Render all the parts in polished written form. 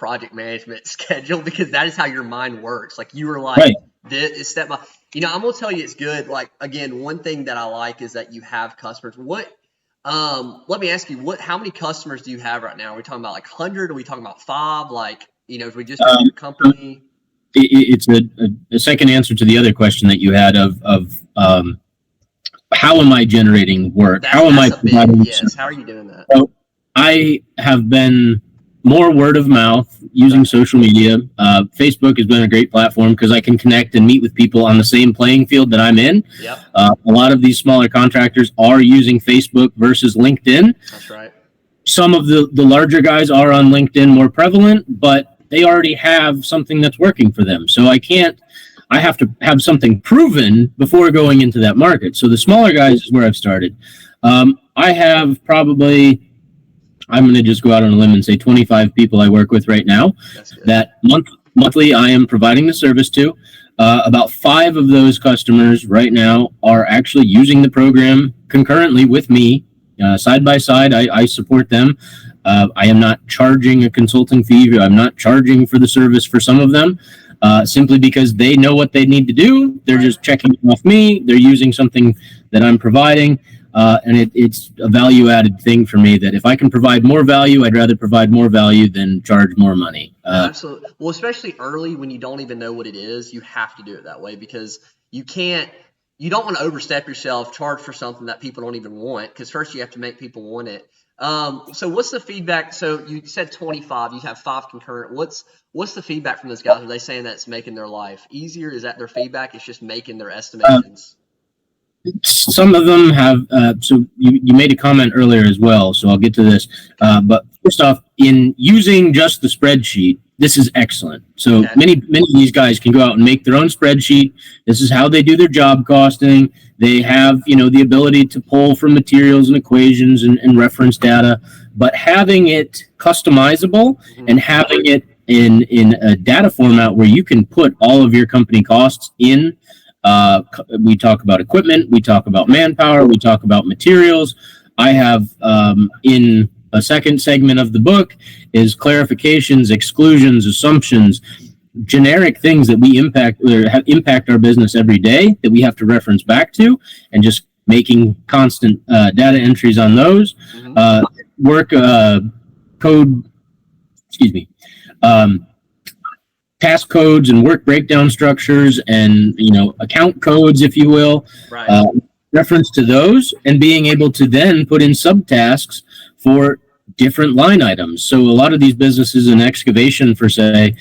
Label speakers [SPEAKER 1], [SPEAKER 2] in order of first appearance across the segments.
[SPEAKER 1] project management schedule because that is how your mind works. Like you were like,
[SPEAKER 2] Right.
[SPEAKER 1] this is step by, I'm gonna tell you it's good. Like again, one thing that I like is that you have customers. Let me ask you, how many customers do you have right now? Are we talking about like 100? Are we talking about 5? Like, if we just do your company?
[SPEAKER 2] It's a second answer to the other question that you had of how am I generating work? How am I providing?
[SPEAKER 1] Yes. How are you doing that?
[SPEAKER 2] So I have been more word of mouth using social media. Facebook has been a great platform because I can connect and meet with people on the same playing field that I'm in.
[SPEAKER 1] Yep.
[SPEAKER 2] A lot of these smaller contractors are using Facebook versus LinkedIn.
[SPEAKER 1] That's right.
[SPEAKER 2] Some of the larger guys are on LinkedIn more prevalent, but they already have something that's working for them. So I have to have something proven before going into that market. So the smaller guys is where I've started. I have probably, I'm going to just go out on a limb and say 25 people I work with right now that monthly I am providing the service to. About 5 of those customers right now are actually using the program concurrently with me, side by side. I support them. I am not charging a consulting fee. I'm not charging for the service for some of them, simply because they know what they need to do. They're just checking off me. They're using something that I'm providing. And it's a value-added thing for me that if I can provide more value, I'd rather provide more value than charge more money.
[SPEAKER 1] Absolutely. Well, especially early when you don't even know what it is, you have to do it that way because you don't want to overstep yourself, charge for something that people don't even want because first you have to make people want it. So what's the feedback? So you said 25, you have 5 concurrent. What's the feedback from those guys? Are they saying that it's making their life easier? Is that their feedback? It's just making their estimations?
[SPEAKER 2] Some of them have, so you made a comment earlier as well, so I'll get to this. But first off, in using just the spreadsheet, this is excellent. So many of these guys can go out and make their own spreadsheet. This is how they do their job costing. They have, the ability to pull from materials and equations and reference data, but having it customizable and having it in a data format where you can put all of your company costs in. We talk about equipment, we talk about manpower, we talk about materials. I have in a second segment of the book is clarifications, exclusions, assumptions, generic things that we impact our business every day that we have to reference back to, and just making constant data entries on those. Task codes and work breakdown structures and, account codes, if you will, reference to those and being able to then put in subtasks for different line items. So a lot of these businesses in excavation, for say,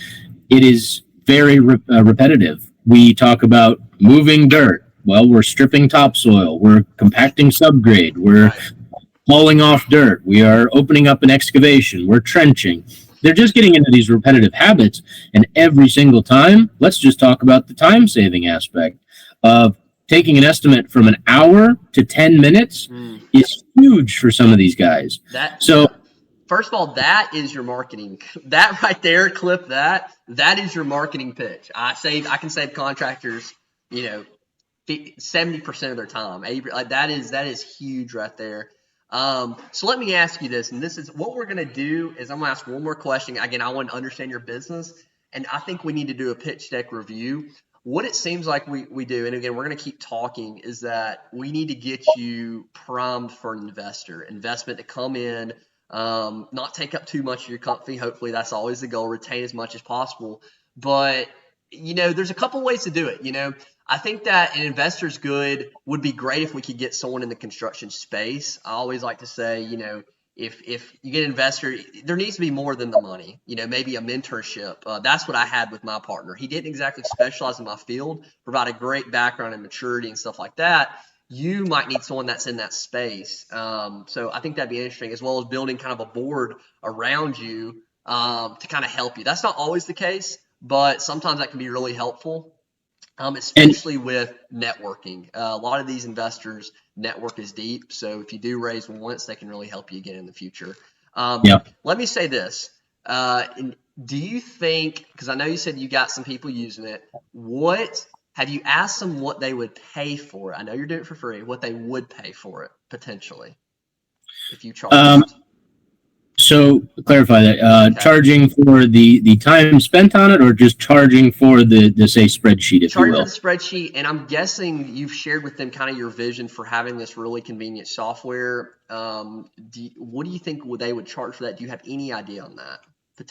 [SPEAKER 2] it is very repetitive. We talk about moving dirt. Well, we're stripping topsoil. We're compacting subgrade. We're hauling off dirt. We are opening up an excavation. We're trenching. They're just getting into these repetitive habits, and every single time, let's just talk about the time-saving aspect of taking an estimate from an hour to 10 minutes is huge for some of these guys.
[SPEAKER 1] First of all, that is your marketing. That right there, clip that. That is your marketing pitch. I can save contractors, 70% of their time. That is huge right there. So let me ask you this, and this is what we're going to do is I'm going to ask one more question. Again, I want to understand your business, and I think we need to do a pitch deck review. What it seems like we do, and again, we're going to keep talking, is that we need to get you primed for an investment to come in, not take up too much of your company. Hopefully that's always the goal, retain as much as possible. But, there's a couple ways to do it, I think that an investor's good would be great if we could get someone in the construction space. I always like to say, if you get an investor, there needs to be more than the money, maybe a mentorship. That's what I had with my partner. He didn't exactly specialize in my field, provide a great background in maturity and stuff like that. You might need someone that's in that space. So I think that'd be interesting, as well as building kind of a board around you to kind of help you. That's not always the case, but sometimes that can be really helpful. Especially with networking. A lot of these investors network is deep. So if you do raise once, they can really help you again in the future. Let me say this. Do you think, because I know you said you got some people using it, have you asked them what they would pay for it? I know you're doing it for free, what they would pay for it potentially if you charge
[SPEAKER 2] So clarify that.
[SPEAKER 1] Okay.
[SPEAKER 2] Charging for the time spent on it, or just charging for the say spreadsheet, if you
[SPEAKER 1] Charging for
[SPEAKER 2] will.
[SPEAKER 1] the spreadsheet, and I'm guessing you've shared with them kind of your vision for having this really convenient software. What do you think they would charge for that? Do you have any idea on that?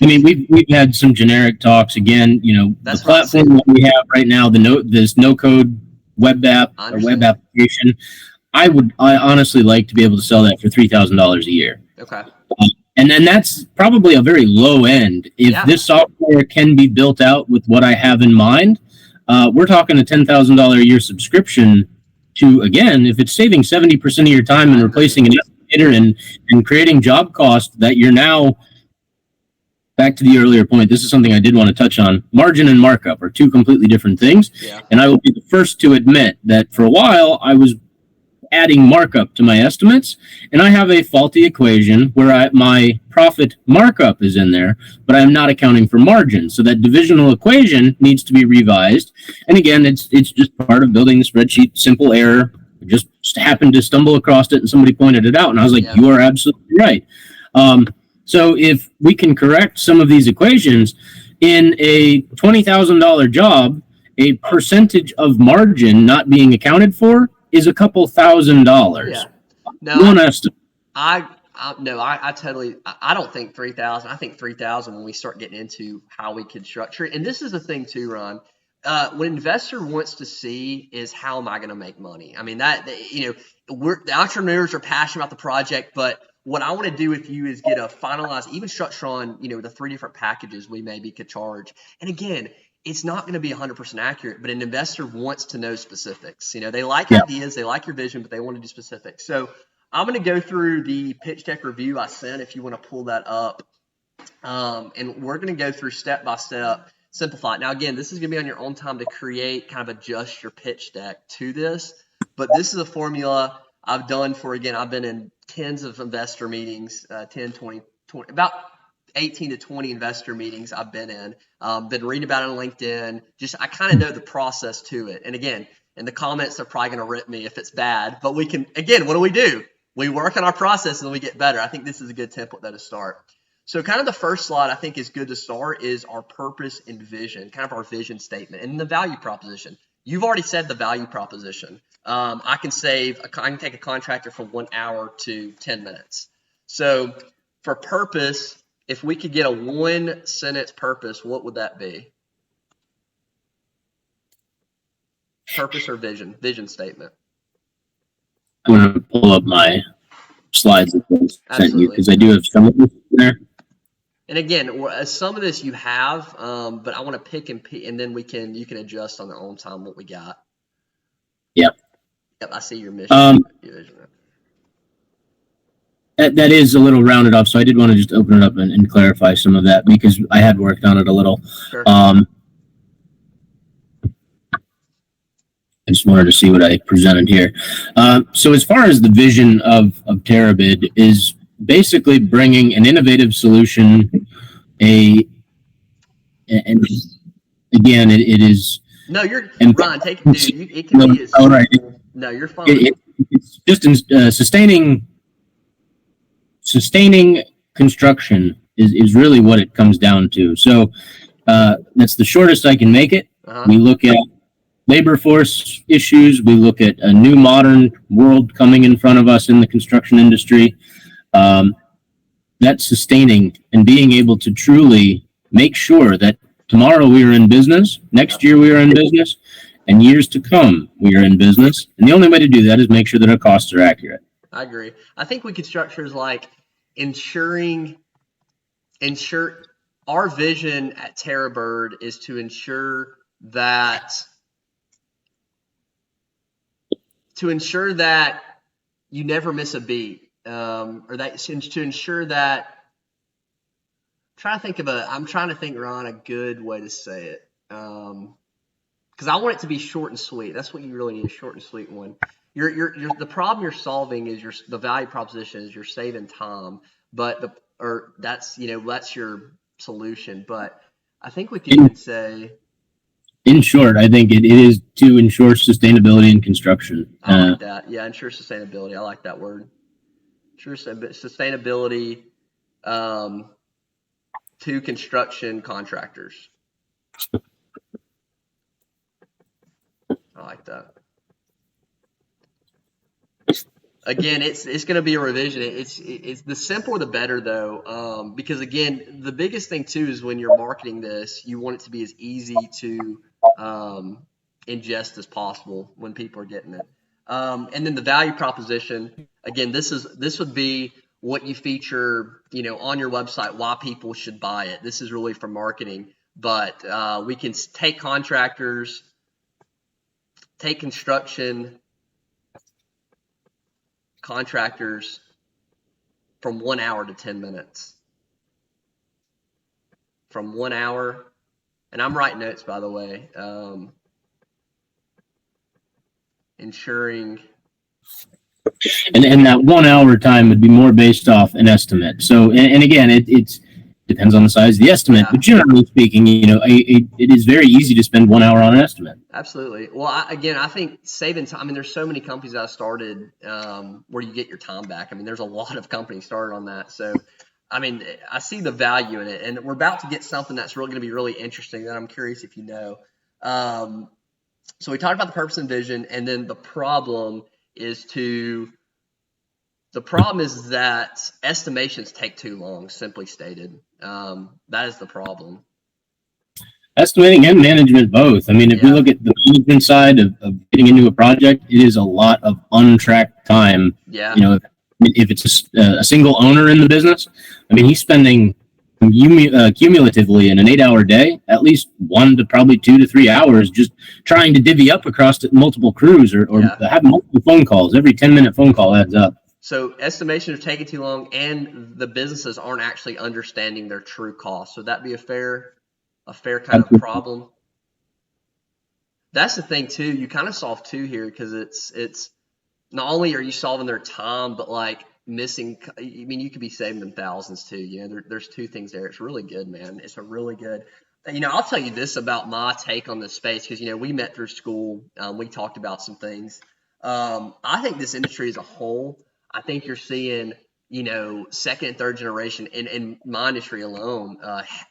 [SPEAKER 2] I mean, we've had some generic talks. Again,
[SPEAKER 1] That's
[SPEAKER 2] the platform that we have right now, this no code web app or web application. I honestly like to be able to sell that for $3,000 a year.
[SPEAKER 1] Okay.
[SPEAKER 2] And then that's probably a very low end. If this software can be built out with what I have in mind, we're talking a $10,000 a year subscription to, again, if it's saving 70% of your time and replacing an estimator and creating job costs that you're now, back to the earlier point, this is something I did want to touch on. Margin and markup are two completely different things. Yeah. And I will be the first to admit that for a while I was adding markup to my estimates, and I have a faulty equation where my profit markup is in there, but I'm not accounting for margin. So that divisional equation needs to be revised. And again, it's just part of building the spreadsheet. Simple error. I just happened to stumble across it, and somebody pointed it out, and I was like, you are absolutely right. So if we can correct some of these equations in a $20,000 job, a percentage of margin not being accounted for is a couple $1,000. Yeah.
[SPEAKER 1] No, one estimate. I don't think 3,000. I think 3,000 when we start getting into how we can structure it. And this is the thing too, Ron. What an investor wants to see is how am I going to make money? I mean, the entrepreneurs are passionate about the project, but what I want to do with you is get a finalized, even structure on, the 3 different packages we maybe could charge. And again, it's not going to be 100% accurate, but an investor wants to know specifics. They like ideas, they like your vision, but they want to do specifics. So I'm going to go through the pitch deck review I sent if you want to pull that up. And we're going to go through step by step, simplify it. Now, again, this is going to be on your own time to create, kind of adjust your pitch deck to this. But this is a formula I've done I've been in tens of investor meetings, 10, 20, about 18 to 20 investor meetings I've been in, been reading about it on LinkedIn. I kind of know the process to it. And again, in the comments, they're probably going to rip me if it's bad, but we can, again, what do? We work on our process and we get better. I think this is a good template to start. So kind of the first slide I think is good to start is our purpose and vision, kind of our vision statement and the value proposition. You've already said the value proposition. I can take a contractor from 1 hour to 10 minutes. So for purpose, if we could get a 1-sentence purpose, what would that be? Purpose or vision? Vision statement.
[SPEAKER 2] I'm going to pull up my slides that I sent you because I do have some of this there.
[SPEAKER 1] And again, some of this you have, but I want to pick and then you can adjust on their own time what we got.
[SPEAKER 2] Yep.
[SPEAKER 1] Yep, I see your mission.
[SPEAKER 2] That is a little rounded off, so I did want to just open it up and clarify some of that because I had worked on it a little. Sure. I just wanted to see what I presented here. So as far as the vision of Terabid is basically bringing an innovative solution, and again, it is.
[SPEAKER 1] No, you're Ron. Take it, dude. It can be.
[SPEAKER 2] All right.
[SPEAKER 1] No, you're fine.
[SPEAKER 2] It's just sustaining construction is really what it comes down to. So that's the shortest I can make it. We look at labor force issues. We look at a new modern world coming in front of us in the construction industry. That's sustaining and being able to truly make sure that tomorrow we are in business, next year we are in business, and years to come we are in business. And the only way to do that is make sure that our costs are accurate.
[SPEAKER 1] I agree. I think we could structure as like ensure our vision at TerraBird is to ensure that you never miss a beat, or that to ensure that. I'm trying to think, Ron, a good way to say it, because I want it to be short and sweet. That's what you really need, a short and sweet one. The problem you're solving is the value proposition is you're saving time, that's your solution. But I think we can say,
[SPEAKER 2] in short, I think it is to ensure sustainability in construction.
[SPEAKER 1] I like that. Yeah, ensure sustainability. I like that word. Ensure sustainability to construction contractors. I like that. Again, it's going to be a revision. It's the simpler the better, though, because again, the biggest thing too is when you're marketing this, you want it to be as easy to ingest as possible when people are getting it. And then the value proposition. Again, this would be what you feature, on your website. Why people should buy it. This is really for marketing, but we can take contractors, take contractors from 1 hour to 10 minutes. From 1 hour, and I'm writing notes, by the way. Ensuring.
[SPEAKER 2] And that 1 hour time would be more based off an estimate. So, and again, it depends on the size of the estimate, but generally speaking, it is very easy to spend 1 hour on an estimate.
[SPEAKER 1] Absolutely. Well, I think saving time. I mean, there's so many companies that I started where you get your time back. I mean, there's a lot of companies started on that. So, I mean, I see the value in it, and we're about to get something that's really going to be really interesting that I'm curious if you know. So we talked about the purpose and vision, and then the problem is that estimations take too long, simply stated. That is the problem.
[SPEAKER 2] Estimating and management both. I mean, if we look at the management side of getting into a project, it is a lot of untracked time.
[SPEAKER 1] Yeah.
[SPEAKER 2] If it's a single owner in the business, I mean, he's spending cumulatively in an 8-hour day, at least 1 to probably 2 to 3 hours just trying to divvy up across multiple crews or have multiple phone calls. Every 10-minute phone call adds up.
[SPEAKER 1] So estimations are taking too long, and the businesses aren't actually understanding their true cost. So that'd be a fair kind of problem. That's the thing too. You kind of solve two here, because it's not only are you solving their time, but like missing. I mean, you could be saving them thousands too. There's two things there. It's really good, man. It's a really good. I'll tell you this about my take on this space, because we met through school. We talked about some things. I think this industry as a whole. I think you're seeing, second and third generation in my industry alone,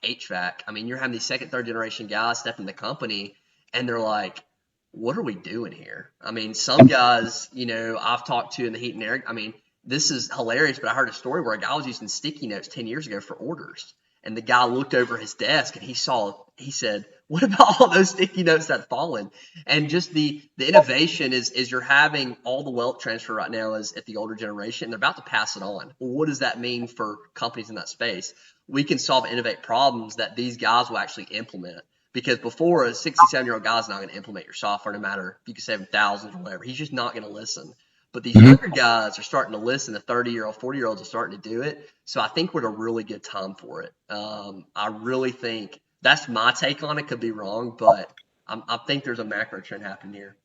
[SPEAKER 1] HVAC. I mean, you're having these second, third generation guys step in the company, and they're like, what are we doing here? I mean, some guys, I've talked to in the heat and air. I mean, this is hilarious, but I heard a story where a guy was using sticky notes 10 years ago for orders. And the guy looked over his desk and he said, what about all those sticky notes that fallen? And just the innovation is you're having all the wealth transfer right now is at the older generation, and they're about to pass it on. Well, what does that mean for companies in that space? We can solve and innovate problems that these guys will actually implement. Because before, a 67-year-old guy's not going to implement your software, no matter if you can save him thousands or whatever. He's just not going to listen. But these younger guys are starting to listen. The 30-year-old, 40-year-olds are starting to do it. So I think we're at a really good time for it. I really think that's my take on it. Could be wrong, but I think there's a macro trend happening here.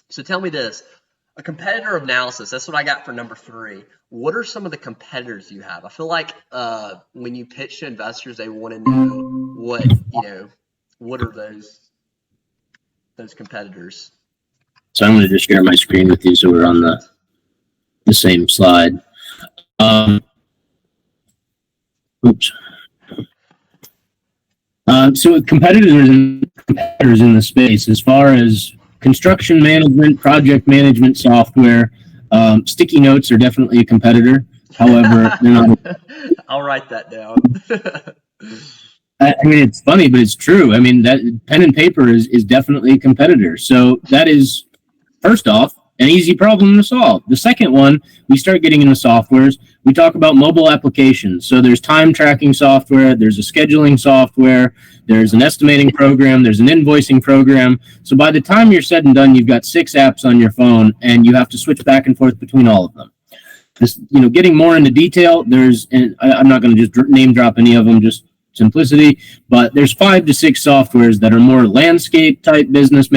[SPEAKER 1] So tell me this. A competitor analysis, that's what I got for number 3. What are some of the competitors you have? I feel like when you pitch to investors, they want to know what are those competitors?
[SPEAKER 2] So I'm going to just share my screen with you so we're on the same slide. Oops. So competitors in the space, as far as construction management, project management software, sticky notes are definitely a competitor. However, they're not.
[SPEAKER 1] I'll write that down.
[SPEAKER 2] I mean, it's funny, but it's true. I mean, that pen and paper is definitely a competitor. So that is, first off, an easy problem to solve. The second one, we start getting into softwares. We talk about mobile applications. So there's time tracking software, there's a scheduling software, there's an estimating program, there's an invoicing program. So by the time you're said and done, you've got 6 apps on your phone, and you have to switch back and forth between all of them. This, getting more into detail, and I'm not going to just name drop any of them, just simplicity, but there's 5 to 6 softwares that are more landscape type business,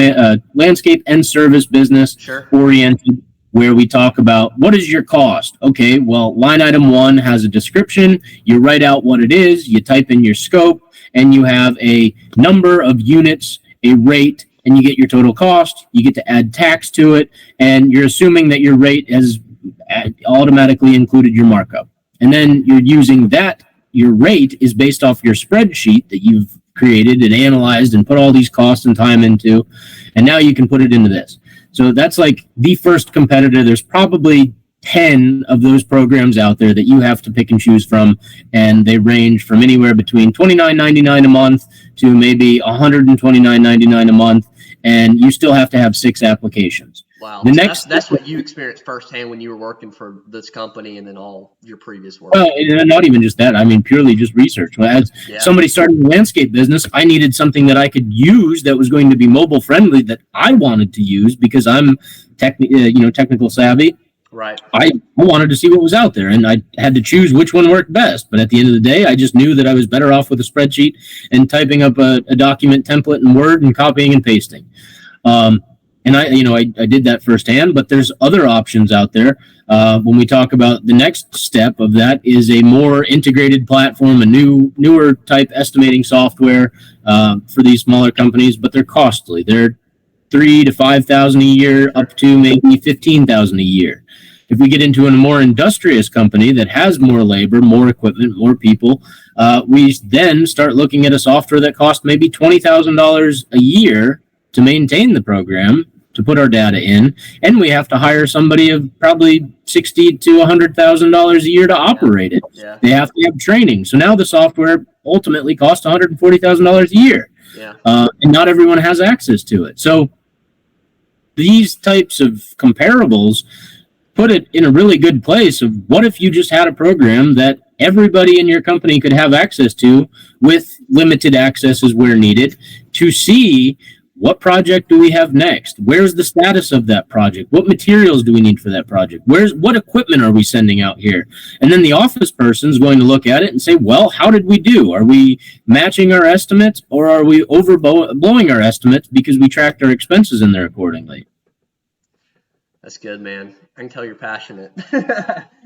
[SPEAKER 2] landscape and service business oriented, where we talk about what is your cost. Okay, well, line item 1 has a description. You write out what it is, you type in your scope, and you have a number of units, a rate, and you get your total cost. You get to add tax to it, and you're assuming that your rate has automatically included your markup. And then you're using that. Your rate is based off your spreadsheet that you've created and analyzed and put all these costs and time into. And now you can put it into this. So that's like the first competitor. There's probably 10 of those programs out there that you have to pick and choose from, and they range from anywhere between $29.99 a month to maybe $129.99 a month, and you still have to have 6 applications.
[SPEAKER 1] Wow. The next that's what you experienced firsthand when you were working for this company and then all your previous work.
[SPEAKER 2] Well, not even just that. I mean, purely just research. As somebody starting a landscape business, I needed something that I could use that was going to be mobile friendly that I wanted to use because I'm technical savvy.
[SPEAKER 1] Right.
[SPEAKER 2] I wanted to see what was out there, and I had to choose which one worked best. But at the end of the day, I just knew that I was better off with a spreadsheet and typing up a document template in Word and copying and pasting. And I did that firsthand, but there's other options out there. When we talk about the next step of that is a more integrated platform, a newer type estimating software for these smaller companies, but they're costly. They're $3,000 to $5,000 a year, up to maybe $15,000 a year. If we get into a more industrious company that has more labor, more equipment, more people, we then start looking at a software that costs maybe $20,000 a year to maintain the program, to put our data in, and we have to hire somebody of probably $60,000 to $100,000 a year to operate it.
[SPEAKER 1] Yeah.
[SPEAKER 2] They have to have training. So now the software ultimately costs $140,000 a year.
[SPEAKER 1] Yeah.
[SPEAKER 2] And not everyone has access to it. So these types of comparables put it in a really good place of what if you just had a program that everybody in your company could have access to with limited accesses where needed to see what project do we have next? Where's the status of that project? What materials do we need for that project? What equipment are we sending out here? And then the office person is going to look at it and say, well, how did we do? Are we matching our estimates, or are we blowing our estimates because we tracked our expenses in there accordingly?
[SPEAKER 1] That's good, man. I can tell you're passionate.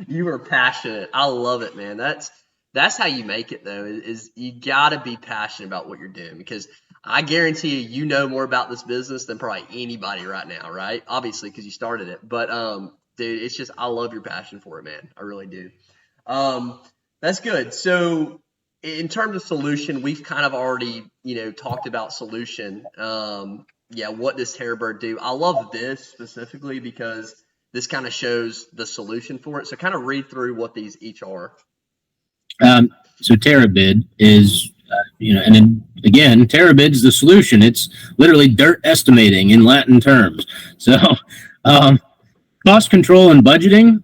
[SPEAKER 1] You are passionate. I love it, man. That's how you make it, though, is you got to be passionate about what you're doing, because I guarantee you know more about this business than probably anybody right now, right? Obviously, because you started it. But, dude, it's just I love your passion for it, man. I really do. That's good. So in terms of solution, we've kind of already, talked about solution. What does Terrorbird do? I love this specifically because this kind of shows the solution for it. So kind of read through what these each are.
[SPEAKER 2] So Terabid is, and then again, Terabid is the solution. It's literally dirt estimating in Latin terms. So cost control and budgeting,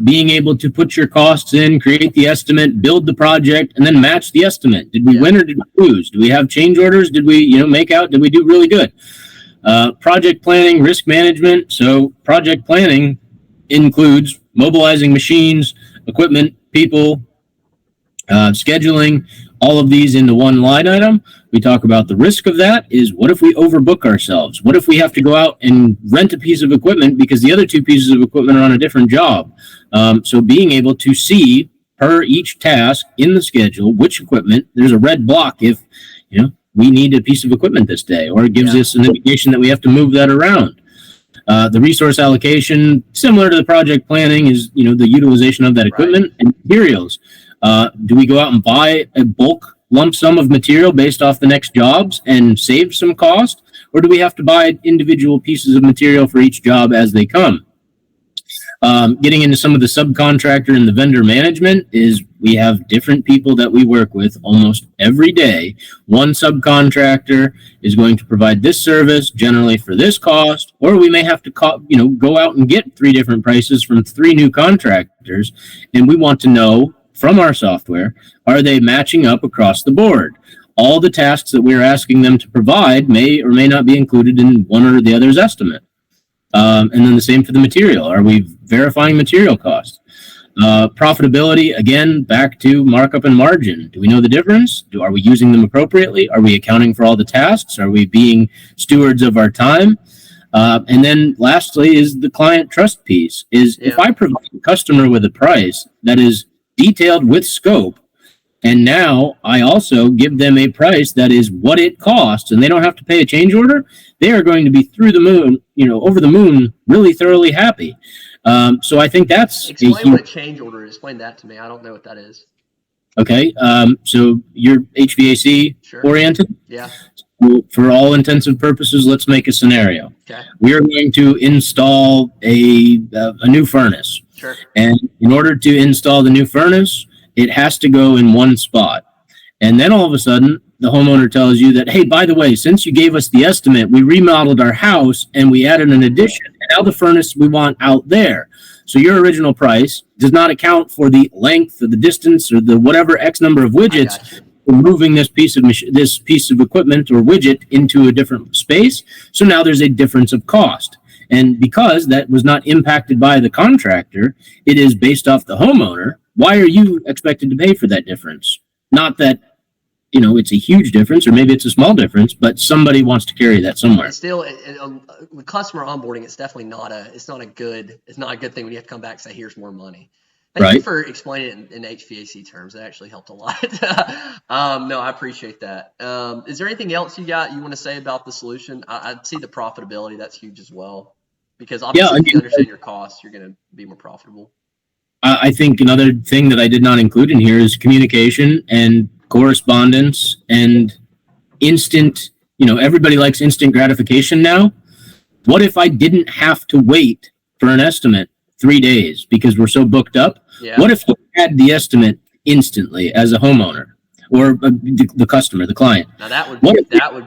[SPEAKER 2] being able to put your costs in, create the estimate, build the project, and then match the estimate. Did we win or did we lose? Do we have change orders? Did we, make out? Did we do really good? Project planning, risk management. So project planning includes mobilizing machines, equipment, people, scheduling, all of these into one line item. We talk about the risk of that is, what if we overbook ourselves? What if we have to go out and rent a piece of equipment because the other two pieces of equipment are on a different job? So being able to see per each task in the schedule, which equipment, there's a red block if, we need a piece of equipment this day, or it gives us an indication that we have to move that around. The resource allocation, similar to the project planning, is, the utilization of that equipment and materials. Do we go out and buy a bulk lump sum of material based off the next jobs and save some cost? Or do we have to buy individual pieces of material for each job as they come? Getting into some of the subcontractor and the vendor management is, we have different people that we work with almost every day. One subcontractor is going to provide this service generally for this cost, or we may have to go out and get 3 different prices from 3 new contractors, and we want to know from our software, are they matching up across the board? All the tasks that we're asking them to provide may or may not be included in one or the other's estimate. And then the same for the material. Are we verifying material costs? Profitability, again, back to markup and margin. Do we know the difference? Are we using them appropriately? Are we accounting for all the tasks? Are we being stewards of our time? And then lastly is the client trust piece. If I provide a customer with a price that is detailed with scope, and now I also give them a price that is what it costs, and they don't have to pay a change order, they are going to be through the moon, over the moon, really thoroughly happy. So I think that's
[SPEAKER 1] explain what a change order is. Explain that to me. I don't know what that is.
[SPEAKER 2] Okay. So you're HVAC oriented?
[SPEAKER 1] Yeah.
[SPEAKER 2] Well, for all intents and purposes, let's make a scenario.
[SPEAKER 1] Okay.
[SPEAKER 2] We are going to install a new furnace.
[SPEAKER 1] Sure.
[SPEAKER 2] And in order to install the new furnace, it has to go in one spot. And then all of a sudden, the homeowner tells you that, hey, by the way, since you gave us the estimate, we remodeled our house and we added an addition. And now the furnace we want out there. So your original price does not account for the length or the distance or the whatever X number of widgets for moving this piece of equipment or widget into a different space. So now there's a difference of cost. And because that was not impacted by the contractor, it is based off the homeowner. Why are you expected to pay for that difference? Not that, it's a huge difference, or maybe it's a small difference, but somebody wants to carry that somewhere.
[SPEAKER 1] It's still, with customer onboarding, it's definitely not a good thing when you have to come back and say, here's more money. Thank you for explaining it in HVAC terms. That actually helped a lot. No, I appreciate that. Is there anything else you want to say about the solution? I see the profitability. That's huge as well, because obviously if you understand your costs, you're going to be more profitable.
[SPEAKER 2] I think another thing that I did not include in here is communication and correspondence and instant, everybody likes instant gratification now. What if I didn't have to wait for an estimate 3 days because we're so booked up? Yeah. What if you had the estimate instantly as a homeowner or the customer, the client?
[SPEAKER 1] Now that would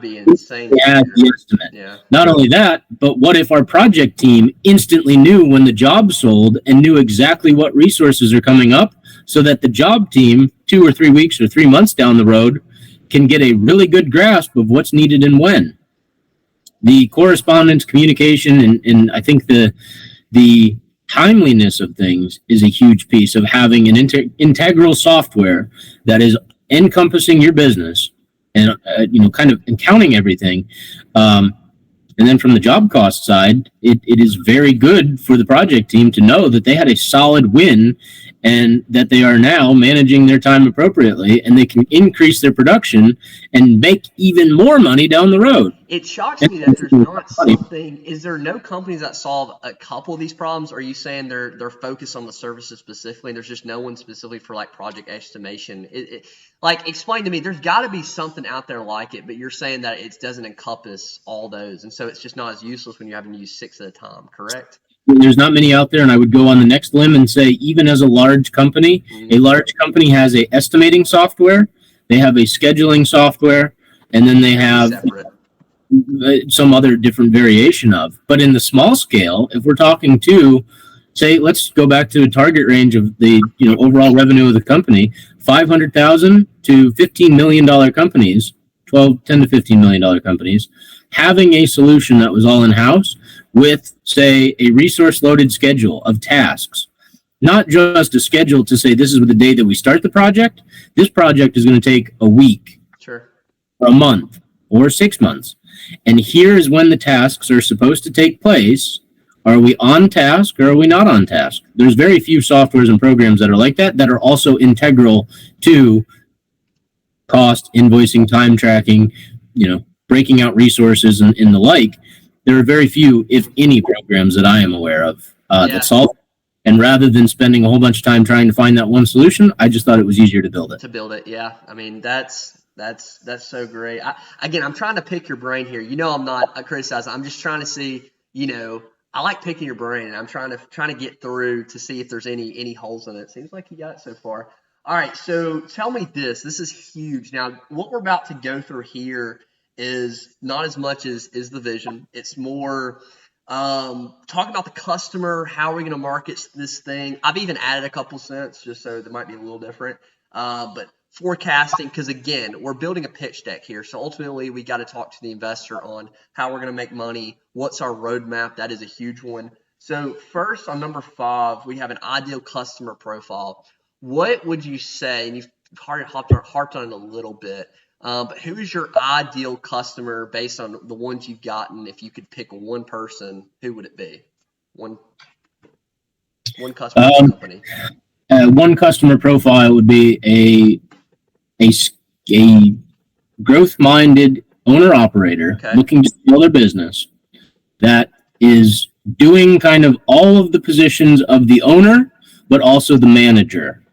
[SPEAKER 1] be insane.
[SPEAKER 2] Yeah, the estimate. Yeah. Not only that, but what if our project team instantly knew when the job sold and knew exactly what resources are coming up, so that the job team 2 or 3 weeks or 3 months down the road can get a really good grasp of what's needed and when? The correspondence, communication, and I think the timeliness of things is a huge piece of having an integral software that is encompassing your business and kind of counting everything. And then from the job cost side, it is very good for the project team to know that they had a solid win and that they are now managing their time appropriately, and they can increase their production and make even more money down the road.
[SPEAKER 1] It shocks me that there's not something. Is there no companies that solve a couple of these problems? Or are you saying they're focused on the services specifically, and there's just no one specifically for like project estimation? Explain to me. There's got to be something out there like it, but you're saying that it doesn't encompass all those, and so it's just not as useless when you're having to use 6 at a time. Correct?
[SPEAKER 2] There's not many out there, and I would go on the next limb and say even as a large company, a large company has a estimating software, they have a scheduling software, and then they have some other different variation of. But in the small scale, if we're talking to, say, let's go back to the target range of the overall revenue of the company, $500,000 to $15 million companies, $10 to $15 million companies, having a solution that was all in-house with, say, a resource-loaded schedule of tasks, not just a schedule to say this is the day that we start the project. This project is going to take a week, a month, or 6 months. And here is when the tasks are supposed to take place. Are we on task or are we not on task? There's very few softwares and programs that are like that are also integral to cost, invoicing, time tracking, breaking out resources and the like. There are very few, if any, programs that I am aware of that solve it. And rather than spending a whole bunch of time trying to find that one solution, I just thought it was easier to build it.
[SPEAKER 1] Yeah. I mean, that's so great. I'm trying to pick your brain here. I'm not criticizing. I'm just trying to see, I like picking your brain, and I'm trying to get through to see if there's any holes in it. Seems like you got it so far. All right, so tell me this. This is huge. Now, what we're about to go through here is not as much as the vision. It's more talking about the customer. How are we going to market this thing? I've even added a couple cents just so that might be a little different. But forecasting, because again, we're building a pitch deck here. So ultimately, we got to talk to the investor on how we're going to make money. What's our roadmap? That is a huge one. So first, on number 5, we have an ideal customer profile. What would you say? And you've harped on it a little bit. But who is your ideal customer based on the ones you've gotten? If you could pick one person, who would it be? One customer company.
[SPEAKER 2] One customer profile would be a growth-minded owner-operator looking to scale their business that is doing kind of all of the positions of the owner, but also the manager.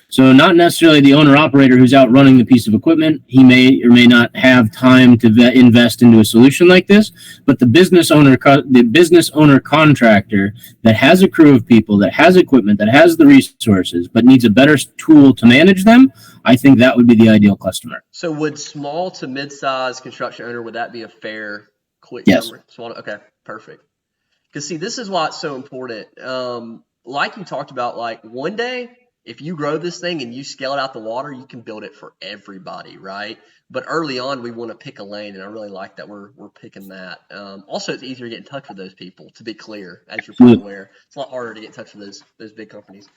[SPEAKER 2] So not necessarily the owner operator who's out running the piece of equipment. He may or may not have time to invest into a solution like this, but the business owner contractor that has a crew of people, that has equipment, that has the resources, but needs a better tool to manage them, I think that would be the ideal customer.
[SPEAKER 1] So would small to mid-sized construction owner, would that be a fair, quick
[SPEAKER 2] Yes.
[SPEAKER 1] summary? Small, okay, perfect. Because see, this is why it's so important. Like you talked about, like one day, if you grow this thing and you scale it out the water, you can build it for everybody, right? But early on, we want to pick a lane, and I really like that we're picking that. Also, it's easier to get in touch with those people, to be clear, as you're probably aware. It's a lot harder to get in touch with those big companies.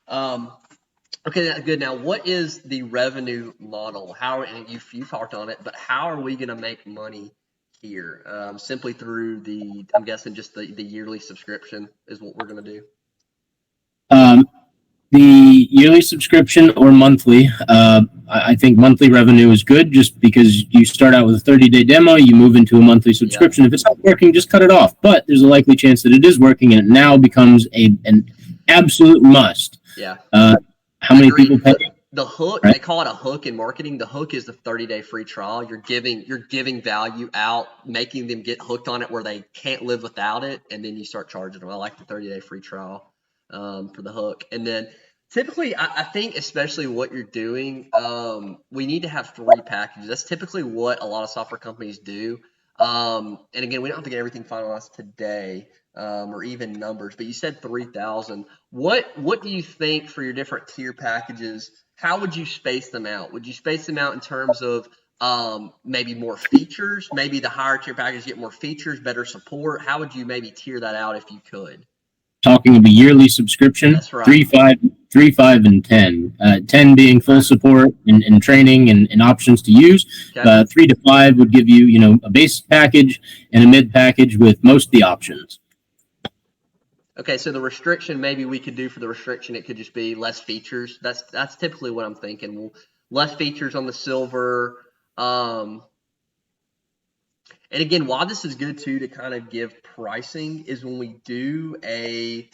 [SPEAKER 1] Okay, good. Now, what is the revenue model? And you've talked on it, but how are we going to make money here? Simply through I'm guessing just the yearly subscription is what we're going to do.
[SPEAKER 2] The yearly subscription or monthly, I think monthly revenue is good just because you start out with a 30-day demo, you move into a monthly subscription. If it's not working, just cut it off. But there's a likely chance that it is working and it now becomes an absolute must.
[SPEAKER 1] Yeah.
[SPEAKER 2] How many people pay?
[SPEAKER 1] The hook, right? They call it a hook in marketing. The hook is the 30-day free trial. You're giving value out, making them get hooked on it where they can't live without it, and then you start charging them. I like the 30-day free trial for the hook. And then typically, I think especially what you're doing, we need to have 3 packages. That's typically what a lot of software companies do. And again, we don't have to get everything finalized today. Or even numbers, but you said 3,000. What do you think for your different tier packages? How would you space them out? Would you space them out in terms of maybe more features? Maybe the higher tier packages get more features, better support. How would you maybe tier that out if you could?
[SPEAKER 2] Talking of a yearly subscription,
[SPEAKER 1] that's right.
[SPEAKER 2] 3, 5, and 10. 10 being full support and training and options to use. Okay. 3 to 5 would give you, a base package and a mid package with most of the options.
[SPEAKER 1] Okay, so the restriction, maybe we could do for the restriction, it could just be less features. That's typically what I'm thinking. Less features on the silver. And again, why this is good too to kind of give pricing is when we do a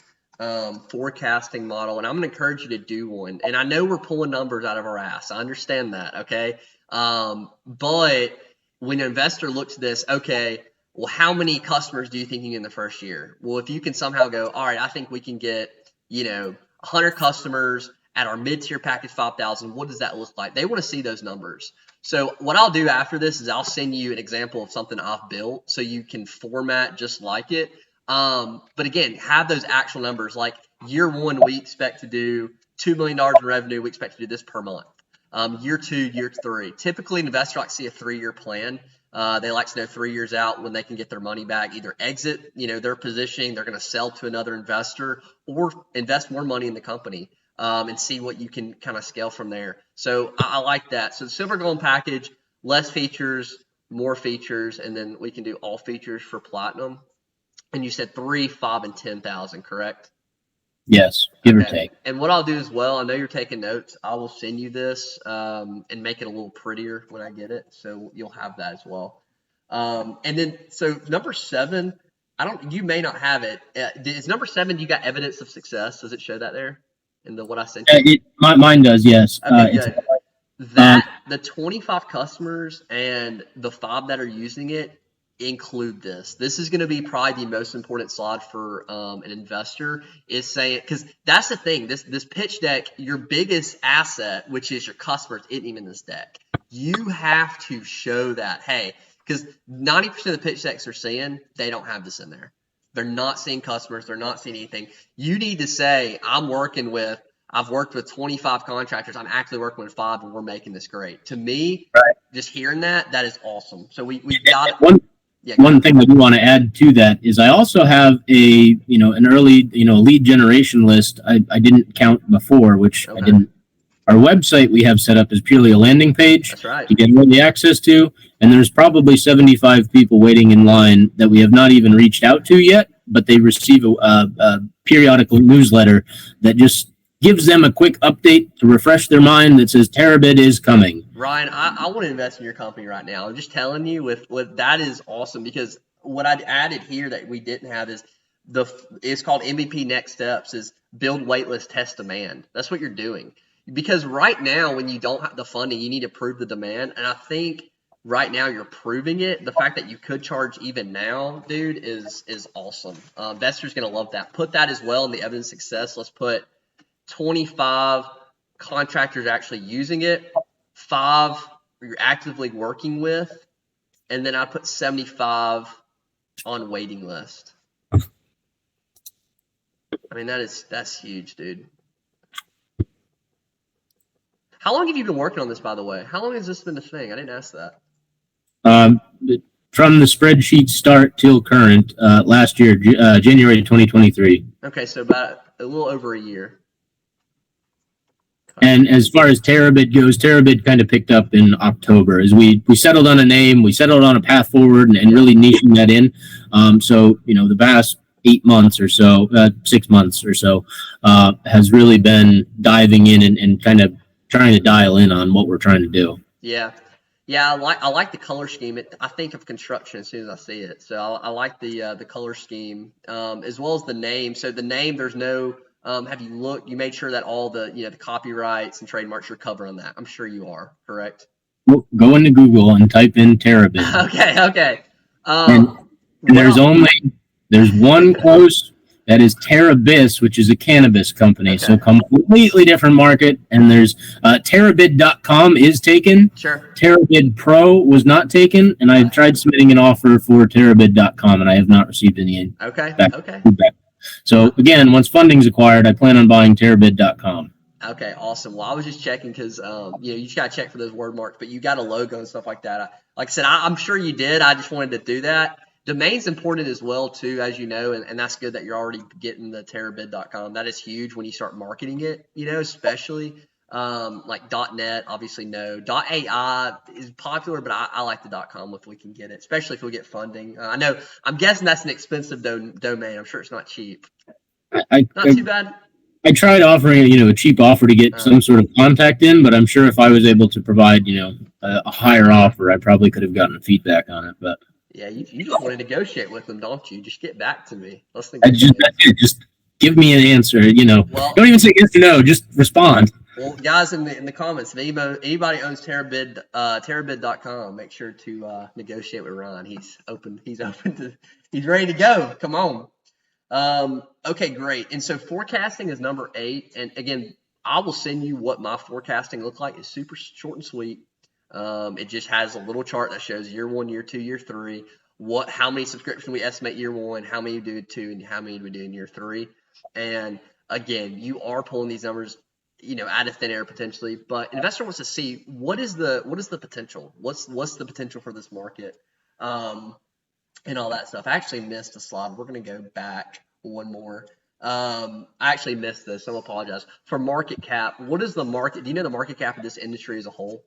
[SPEAKER 1] forecasting model, and I'm going to encourage you to do one. And I know we're pulling numbers out of our ass. I understand that, okay? But when an investor looks at this, okay, well, how many customers do you think you get in the first year? Well, if you can somehow go, all right, I think we can get, 100 customers at our mid-tier package, 5,000. What does that look like? They want to see those numbers. So what I'll do after this is I'll send you an example of something I've built so you can format just like it. But again, have those actual numbers. Like year 1, we expect to do $2 million in revenue. We expect to do this per month. Year 2, year 3. Typically, an investor likes to see a 3-year plan. They like to know 3 years out when they can get their money back, either exit, their positioning, they're going to sell to another investor, or invest more money in the company and see what you can kind of scale from there. So I like that. So the silver gold package, less features, more features, and then we can do all features for platinum. And you said 3, 5, and 10,000, correct?
[SPEAKER 2] Yes, give or take.
[SPEAKER 1] And what I'll do as well, I know you're taking notes. I will send you this and make it a little prettier when I get it, so you'll have that as well. And then, so number 7, you may not have it. Is number 7? You got evidence of success? Does it show that there in what I sent you?
[SPEAKER 2] Mine does, yes.
[SPEAKER 1] Okay, the 25 customers and the 5 that are using it include this. This is going to be probably the most important slide for an investor, is saying, because that's the thing, this pitch deck, your biggest asset, which is your customers, isn't even in this deck. You have to show that, hey, because 90% of the pitch decks are saying they don't have this in there. They're not seeing customers. They're not seeing anything. You need to say, I've worked with 25 contractors. I'm actually working with 5, and we're making this great. To me, right, just hearing that is awesome. So we've got it. One
[SPEAKER 2] thing that we want to add to that is I also have an early, lead generation list. I didn't count before, which okay. I didn't. Our website we have set up is purely a landing page.
[SPEAKER 1] That's right.
[SPEAKER 2] To get early access to, and there's probably 75 people waiting in line that we have not even reached out to yet, but they receive a periodical newsletter that just gives them a quick update to refresh their mind that says Terabit is coming.
[SPEAKER 1] Ryan, I want to invest in your company right now. I'm just telling you, with that is awesome, because what I'd added here that we didn't have is it's called MVP Next Steps, is build waitlist, test demand. That's what you're doing. Because right now, when you don't have the funding, you need to prove the demand. And I think right now you're proving it. The fact that you could charge even now, dude, is awesome. Investors going to love that. Put that as well in the evidence of success. Let's put 25 contractors actually using it, 5 you're actively working with, and then I put 75 on waiting list. I mean, that's huge, dude. How long have you been working on this, by the way? How long has this been a thing? I didn't ask that.
[SPEAKER 2] From the spreadsheet start till current, last year, January 2023.
[SPEAKER 1] Okay, so about a little over a year.
[SPEAKER 2] And as far as Terabit goes, Terabit kind of picked up in October as we settled on a name, we settled on a path forward, and really niching that in. So, the past 8 months or so, 6 months or so, has really been diving in and kind of trying to dial in on what we're trying to do.
[SPEAKER 1] Yeah, I like the color scheme. I think of construction as soon as I see it. So I like the color scheme, as well as the name. So the name, there's no. Have you looked? You made sure that all the the copyrights and trademarks you're covering that. I'm sure you are, correct?
[SPEAKER 2] Well, go into Google and type in Terabit.
[SPEAKER 1] Okay.
[SPEAKER 2] And there's one close. That is Terabis, which is a cannabis company. Okay. So completely different market. And there's Terabid.com is taken.
[SPEAKER 1] Sure.
[SPEAKER 2] Terabid Pro was not taken. And I tried submitting an offer for Terabid.com, and I have not received any feedback. So again, once funding's acquired, I plan on buying Terabid.com.
[SPEAKER 1] Okay, awesome. Well, I was just checking because you just gotta check for those word marks, but you got a logo and stuff like that. Like I said, I'm sure you did. I just wanted to do that. Domain's important as well too, as you know, and that's good that you're already getting the Terabid.com. That is huge when you start marketing it, especially like .net. Obviously, no. .ai is popular, but I like the .com if we can get it, especially if we get funding. I'm guessing that's an expensive domain. I'm sure it's not cheap. Not too bad.
[SPEAKER 2] I tried offering a cheap offer to get some sort of contact in, but I'm sure if I was able to provide a higher offer, I probably could have gotten feedback on it, but.
[SPEAKER 1] Yeah, you just want to negotiate with them, don't you? Just get back to me. Let's think.
[SPEAKER 2] Just give me an answer.
[SPEAKER 1] Well,
[SPEAKER 2] don't even say yes or no. Just respond.
[SPEAKER 1] Well, guys, in the comments, if anybody owns Terabid.com, make sure to negotiate with Ron. He's open. He's ready to go. Come on. Okay, great. And so forecasting is number 8. And again, I will send you what my forecasting looks like. It's super short and sweet. It just has a little chart that shows year 1, year 2, year 3, how many subscriptions we estimate year 1, how many we do in 2, and how many we do in year 3. And again, you are pulling these numbers, out of thin air potentially, but an investor wants to see what is the potential, what's the potential for this market, and all that stuff. I actually missed a slide. We're going to go back one more. I actually missed this, so I apologize. For market cap, what is the market? Do you know the market cap of this industry as a whole?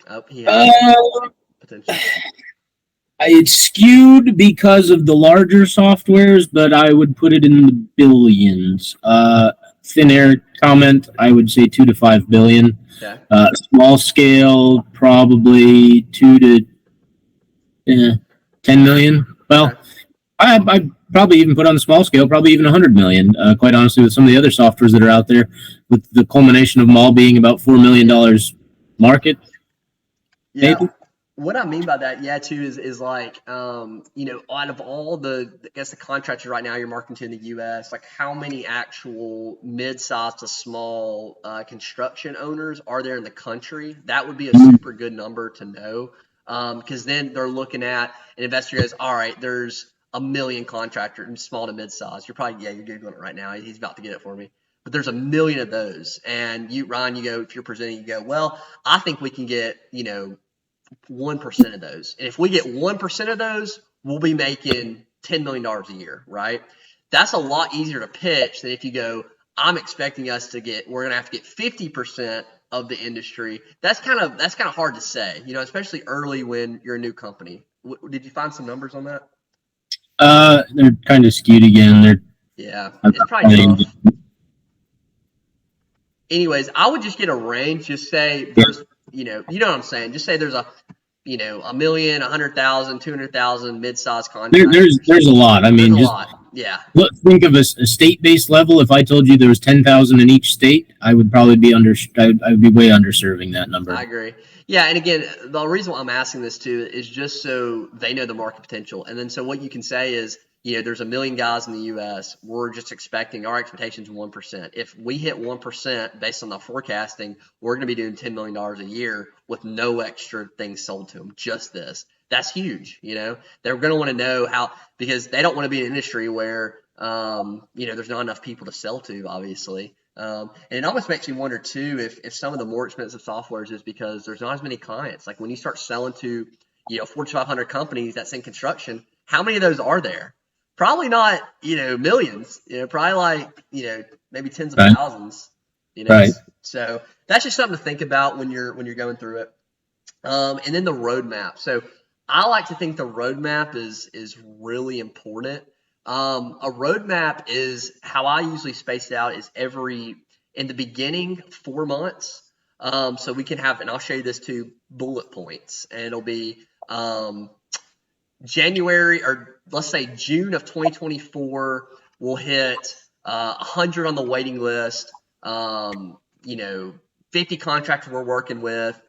[SPEAKER 1] Potential.
[SPEAKER 2] It's skewed because of the larger softwares, but I would put it in the billions. Thin air comment, I would say 2 to 5 billion.
[SPEAKER 1] Okay.
[SPEAKER 2] Small scale, probably 2 to 10 million. Well, okay. I probably even put on the small scale, probably even 100 million. Quite honestly, with some of the other softwares that are out there, with the culmination of them all being about $4 million market.
[SPEAKER 1] Yeah. Maybe? What I mean by that, too, is like, out of all the contractors right now you're marketing to in the U.S., like how many actual mid-sized to small construction owners are there in the country? That would be a super good number to know, because then they're looking at an investor goes, all right, there's 1 million contractors, small to mid-sized. You're Googling it right now. He's about to get it for me. But there's 1 million of those. And you, Ryan, if you're presenting, you go, well, I think we can get, 1% of those. And if we get 1% of those, we'll be making $10 million a year, right? That's a lot easier to pitch than if you go, I'm expecting we're going to have to get 50% of the industry. That's kind of hard to say, especially early when you're a new company. Did you find some numbers on that?
[SPEAKER 2] They're kind of skewed again.
[SPEAKER 1] It's probably tough. Anyways, I would just get a range. Just say there's, you know what I'm saying. Just say there's a million, 100,000, 200,000 mid-sized contracts.
[SPEAKER 2] There's a lot. I mean, just
[SPEAKER 1] yeah.
[SPEAKER 2] Think of a state-based level. If I told you there was 10,000 in each state, I would probably be I would be way underserving that number.
[SPEAKER 1] I agree. Yeah, and again, the reason why I'm asking this too is just so they know the market potential, and then so what you can say is, there's 1 million guys in the U.S. We're just expecting our expectations 1%. If we hit 1% based on the forecasting, we're going to be doing $10 million a year with no extra things sold to them. Just this. That's huge. They're going to want to know how, because they don't want to be in an industry where there's not enough people to sell to, obviously. And it almost makes me wonder too if some of the more expensive softwares is because there's not as many clients. Like when you start selling to Fortune 500 companies that's in construction, how many of those are there? Probably not, millions, probably like, maybe tens of thousands,
[SPEAKER 2] Right.
[SPEAKER 1] So that's just something to think about when you're going through it. And then the roadmap. So I like to think the roadmap is really important. A roadmap is how I usually space it out is in the beginning, 4 months. So we can have, and I'll show you this too, bullet points, and it'll be, January, or let's say June of 2024, we'll hit 100 on the waiting list, 50 contractors we're working with,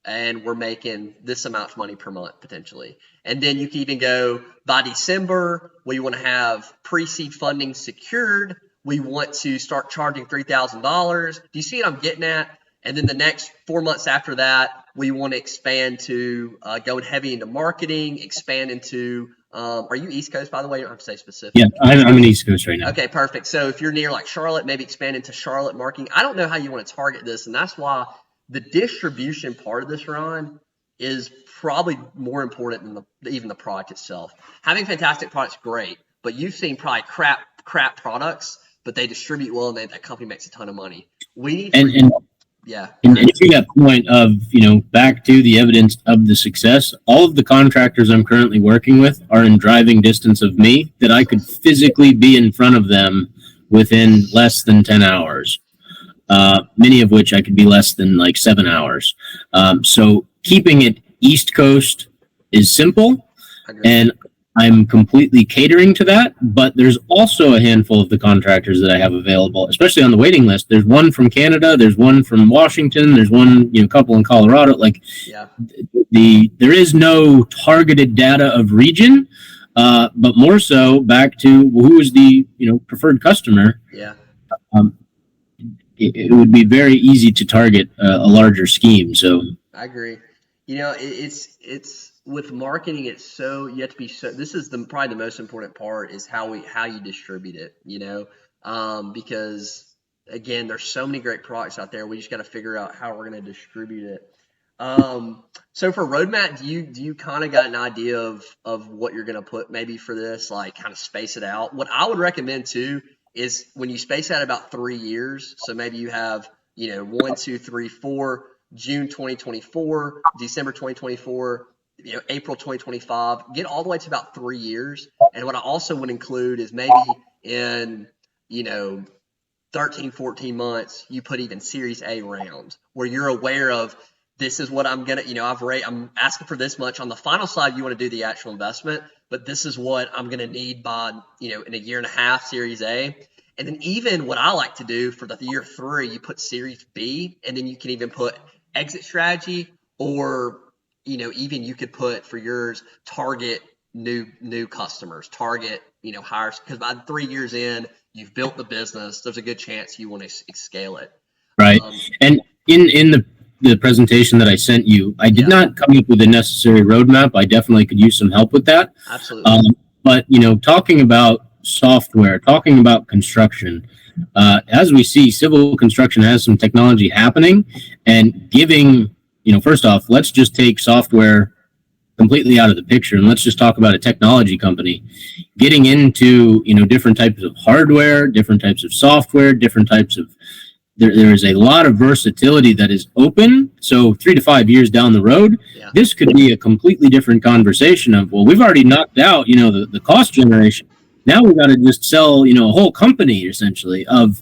[SPEAKER 1] and we're making this amount of money per month potentially. And then you can even go by December, we want to have pre-seed funding secured. We want to start charging $3,000. Do you see what I'm getting at? And then the next 4 months after that, we want to expand to going heavy into marketing, expand into, are you East Coast, by the way? You don't have to say specific.
[SPEAKER 2] Yeah, I'm in East Coast right now.
[SPEAKER 1] Okay, perfect. So if you're near like Charlotte, maybe expand into Charlotte marketing. I don't know how you want to target this, and that's why the distribution part of this, Ron, is probably more important than even the product itself. Having fantastic products, great, but you've seen probably crap products, but they distribute well, and that company makes a ton of money. We need yeah.
[SPEAKER 2] And to that point of, back to the evidence of the success, all of the contractors I'm currently working with are in driving distance of me that I could physically be in front of them within less than 10 hours. Many of which I could be less than like 7 hours. So keeping it East Coast is simple, and I'm completely catering to that, but there's also a handful of the contractors that I have available, especially on the waiting list. There's one from Canada, there's one from Washington, there's one, couple in Colorado. There is no targeted data of region, but more so back to who is the, preferred customer.
[SPEAKER 1] Yeah.
[SPEAKER 2] It would be very easy to target a larger scheme. So
[SPEAKER 1] I agree. It's with marketing, it's so you have to be so. This is probably the most important part is how you distribute it. Because again, there's so many great products out there. We just got to figure out how we're going to distribute it. So for roadmap, do you kind of got an idea of what you're going to put maybe for this, like kind of space it out? What I would recommend too is when you space out about 3 years. So maybe you have 1, 2, 3, 4, June 2024, December 2024. April 2025, get all the way to about 3 years. And what I also would include is maybe in, 13, 14 months, you put even Series A rounds where you're aware of this is what I'm going to, I'm asking for this much. On the final slide, you want to do the actual investment, but this is what I'm going to need by, in a year and a half, Series A. And then even what I like to do for the year 3, you put Series B, and then you can even put exit strategy, or even you could put for yours target new customers, target hires, because by 3 years in, you've built the business. There's a good chance you want to scale it.
[SPEAKER 2] Right. And in the presentation that I sent you, I did not come up with a necessary roadmap. I definitely could use some help with that.
[SPEAKER 1] Absolutely.
[SPEAKER 2] But talking about software, talking about construction, as we see, civil construction has some technology happening, and giving. First off, let's just take software completely out of the picture, and let's just talk about a technology company getting into, different types of hardware, different types of software, different types of, there is a lot of versatility that is open. So 3 to 5 years down the road, this could be a completely different conversation of, well, we've already knocked out, the cost generation. Now we got to just sell, a whole company essentially of,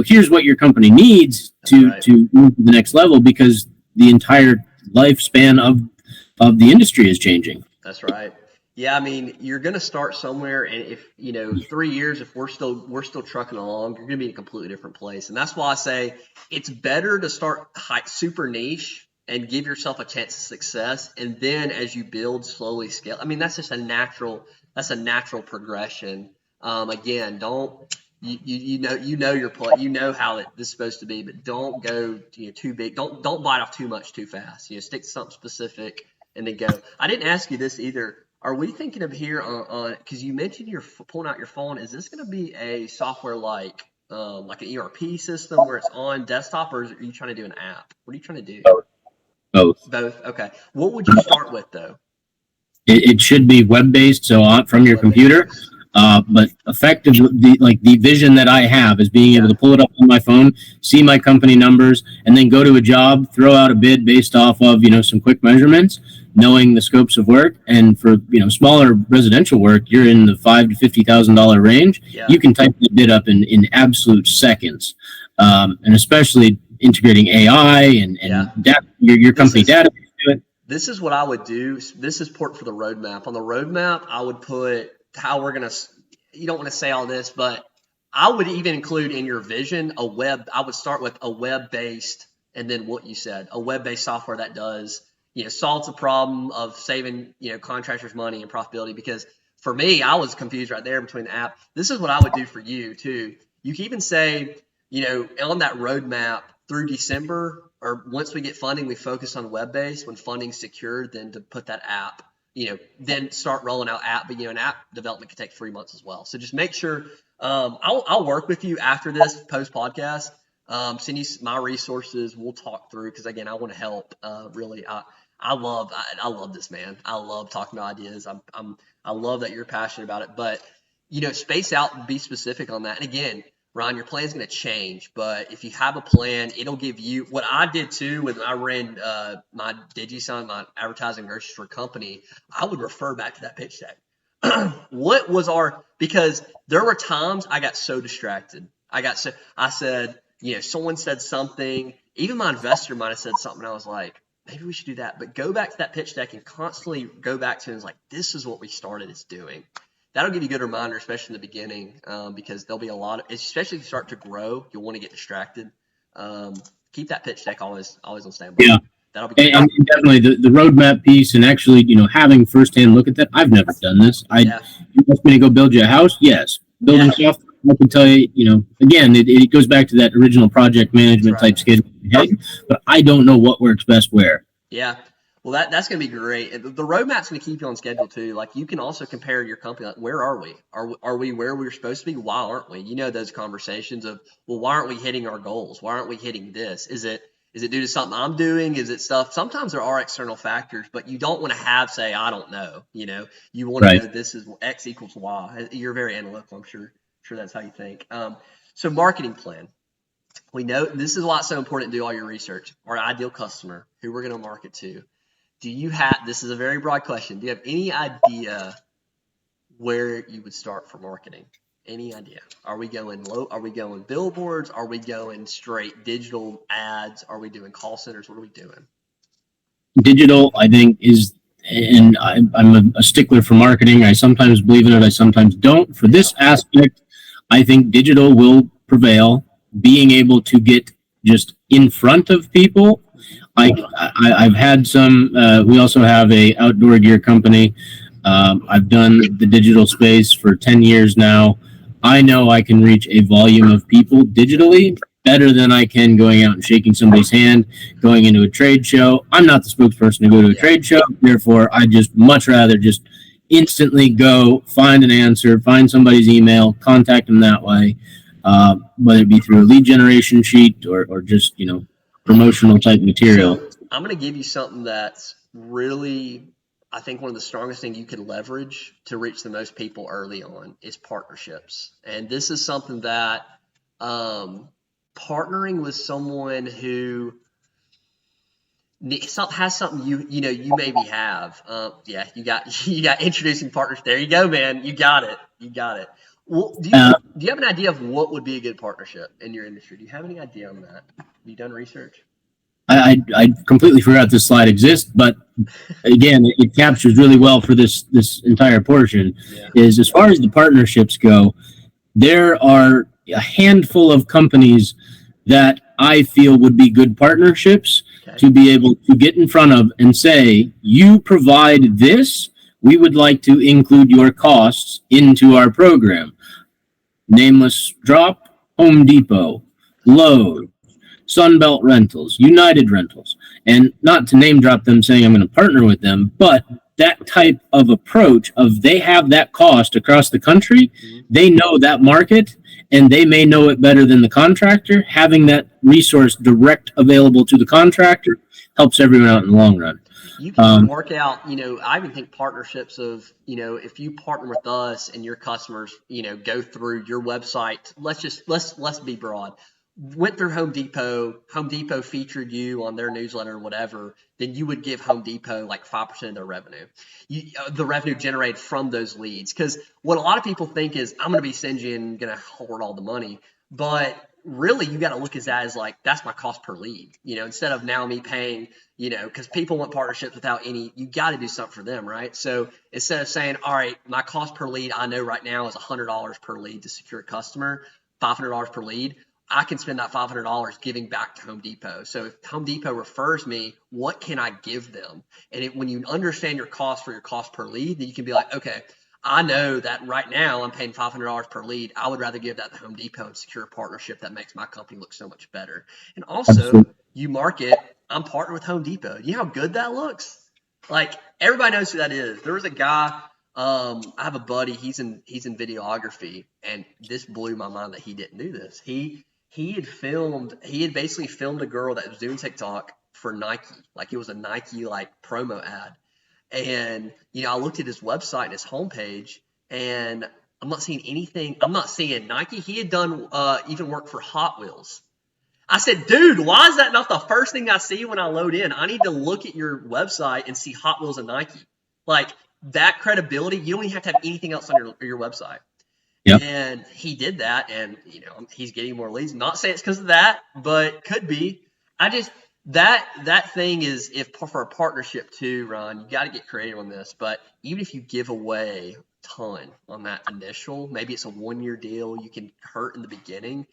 [SPEAKER 2] here's what your company needs to move to the next level, because the entire lifespan of of the industry is changing.
[SPEAKER 1] That's right. Yeah, I mean, you're going to start somewhere, and if 3 years, if we're still trucking along, you're going to be in a completely different place. And that's why I say it's better to start super niche and give yourself a chance of success, and then as you build, slowly scale. I mean, that's just a natural progression. Again, don't you know your play, you know how this is supposed to be, but don't go too big. Don't bite off too much too fast. Stick to something specific and then go. I didn't ask you this either. Are we thinking of here on because you mentioned you're pulling out your phone? Is this going to be a software like an ERP system where it's on desktop, or are you trying to do an app? What are you trying to do?
[SPEAKER 2] Both.
[SPEAKER 1] Both. Okay. What would you start with though?
[SPEAKER 2] It should be web-based, so from your computer. But effectively, the vision that I have is being able to pull it up on my phone, see my company numbers, and then go to a job, throw out a bid based off of some quick measurements, knowing the scopes of work. And for smaller residential work, you're in the $5,000 to $50,000 range.
[SPEAKER 1] Yeah.
[SPEAKER 2] You can type the bid up in absolute seconds, and especially integrating AI and your company data to it.
[SPEAKER 1] This is what I would do. This is port for the roadmap. On the roadmap, I would put how we're going to, you don't want to say all this, but I would even include in your vision I would start with a web-based, and then what you said, a web-based software that does, solves the problem of saving, contractors money and profitability. Because for me, I was confused right there between the app. This is what I would do for you too. You can even say, on that roadmap through December, or once we get funding, we focus on web-based. When funding's secured, then to put that app, then start rolling out app. But an app development can take 3 months as well. So just make sure. I'll work with you after this post podcast. Send you my resources. We'll talk through, because again, I want to help. Really, I love this, man. I love talking about ideas. I love that you're passionate about it. But space out and be specific on that. And again, Ron, your plan is going to change, but if you have a plan, it'll give you what I did too. When I ran my DigiSign, my advertising grocery store company, I would refer back to that pitch deck. Because there were times I got so distracted. I said, someone said something, even my investor might have said something. I was like, maybe we should do that. But go back to that pitch deck and constantly go back to it. And it's like, this is what we started as doing. That'll give you a good reminder, especially in the beginning, because there'll be a lot of, especially if you start to grow, you'll want to get distracted. Keep that pitch deck always on standby.
[SPEAKER 2] Yeah.
[SPEAKER 1] That'll be
[SPEAKER 2] and definitely the roadmap piece, and actually, having firsthand look at that. I've never done this. You want me to go build you a house? Yes. Building software, I can tell you, again, it goes back to that original project management type schedule. But I don't know what works best where.
[SPEAKER 1] Yeah. Well, that's going to be great. The roadmap's going to keep you on schedule too. Like, you can also compare your company. Like, where are we? Are we where we're supposed to be? Why aren't we? Those conversations of, well, why aren't we hitting our goals? Why aren't we hitting this? Is it due to something I'm doing? Is it stuff? Sometimes there are external factors, but you don't want to say, I don't know. You want to know this is X equals Y. You're very analytical. I'm sure that's how you think. So marketing plan. We know this is why it's so important to do all your research. Our ideal customer, who we're going to market to. This is a very broad question. Do you have any idea where you would start for marketing? Any idea? Are we going low? Are we going billboards? Are we going straight digital ads? Are we doing call centers? What are we doing?
[SPEAKER 2] Digital, I think, is, and I'm a stickler for marketing. I sometimes believe in it. I sometimes don't. For this aspect, I think digital will prevail. Being able to get just in front of people. I've had some. We also have a outdoor gear company. I've done the digital space for 10 years now. I know I can reach a volume of people digitally better than I can going out and shaking somebody's hand, going into a trade show. I'm not the spokesperson to go to a trade show. Therefore, I just much rather just instantly go find an answer, find somebody's email, contact them that way, whether it be through a lead generation sheet or just, promotional type material.
[SPEAKER 1] So I'm going to give you something that's really, I think, one of the strongest things you can leverage to reach the most people early on is partnerships. And this is something that partnering with someone who has something you maybe have. You got introducing partners. There you go, man. You got it. Well, do you have an idea of what would be a good partnership in your industry? Do you have any idea on that? Have you done research?
[SPEAKER 2] I completely forgot this slide exists, but again, it captures really well for this entire portion.
[SPEAKER 1] Yeah.
[SPEAKER 2] Is as far as the partnerships go, there are a handful of companies that I feel would be good partnerships to be able to get in front of and say, you provide this, we would like to include your costs into our program. Nameless drop, Home Depot, Lowe's, Sunbelt Rentals, United Rentals, and not to name drop them saying I'm going to partner with them, but that type of approach of they have that cost across the country, they know that market, and they may know it better than the contractor. Having that resource direct available to the contractor helps everyone out in the long run.
[SPEAKER 1] You can work out, I even think partnerships of, if you partner with us and your customers, go through your website, let's be broad. Went through Home Depot featured you on their newsletter or whatever, then you would give Home Depot like 5% of their revenue. The revenue generated from those leads. Because what a lot of people think is, I'm going to be stingy and going to hoard all the money. But really, you got to look at that as like, that's my cost per lead. Instead of now me paying, because people want partnerships without any, you got to do something for them, right? So instead of saying, all right, my cost per lead I know right now is $100 per lead to secure a customer, $500 per lead. I can spend that $500 giving back to Home Depot. So if Home Depot refers me, what can I give them? And when you understand your cost for your cost per lead, then you can be like, okay, I know that right now I'm paying $500 per lead. I would rather give that to Home Depot and secure a partnership that makes my company look so much better. And also, you market, I'm partnered with Home Depot. You know how good that looks? Like, everybody knows who that is. There was a guy, I have a buddy, he's in videography, and this blew my mind that he didn't do this. He had basically filmed a girl that was doing TikTok for Nike. Like, it was a Nike promo ad. And, I looked at his website and his homepage, and I'm not seeing anything. I'm not seeing Nike. He had done even work for Hot Wheels. I said, dude, why is that not the first thing I see when I load in? I need to look at your website and see Hot Wheels and Nike. Like, that credibility, you don't even have to have anything else on your website. Yep. And he did that, and he's getting more leads. Not saying it's because of that, but could be. That thing is, if for a partnership too, Ron, you got to get creative on this. But even if you give away a ton on that initial, maybe it's a 1-year deal, you can hurt in the beginning.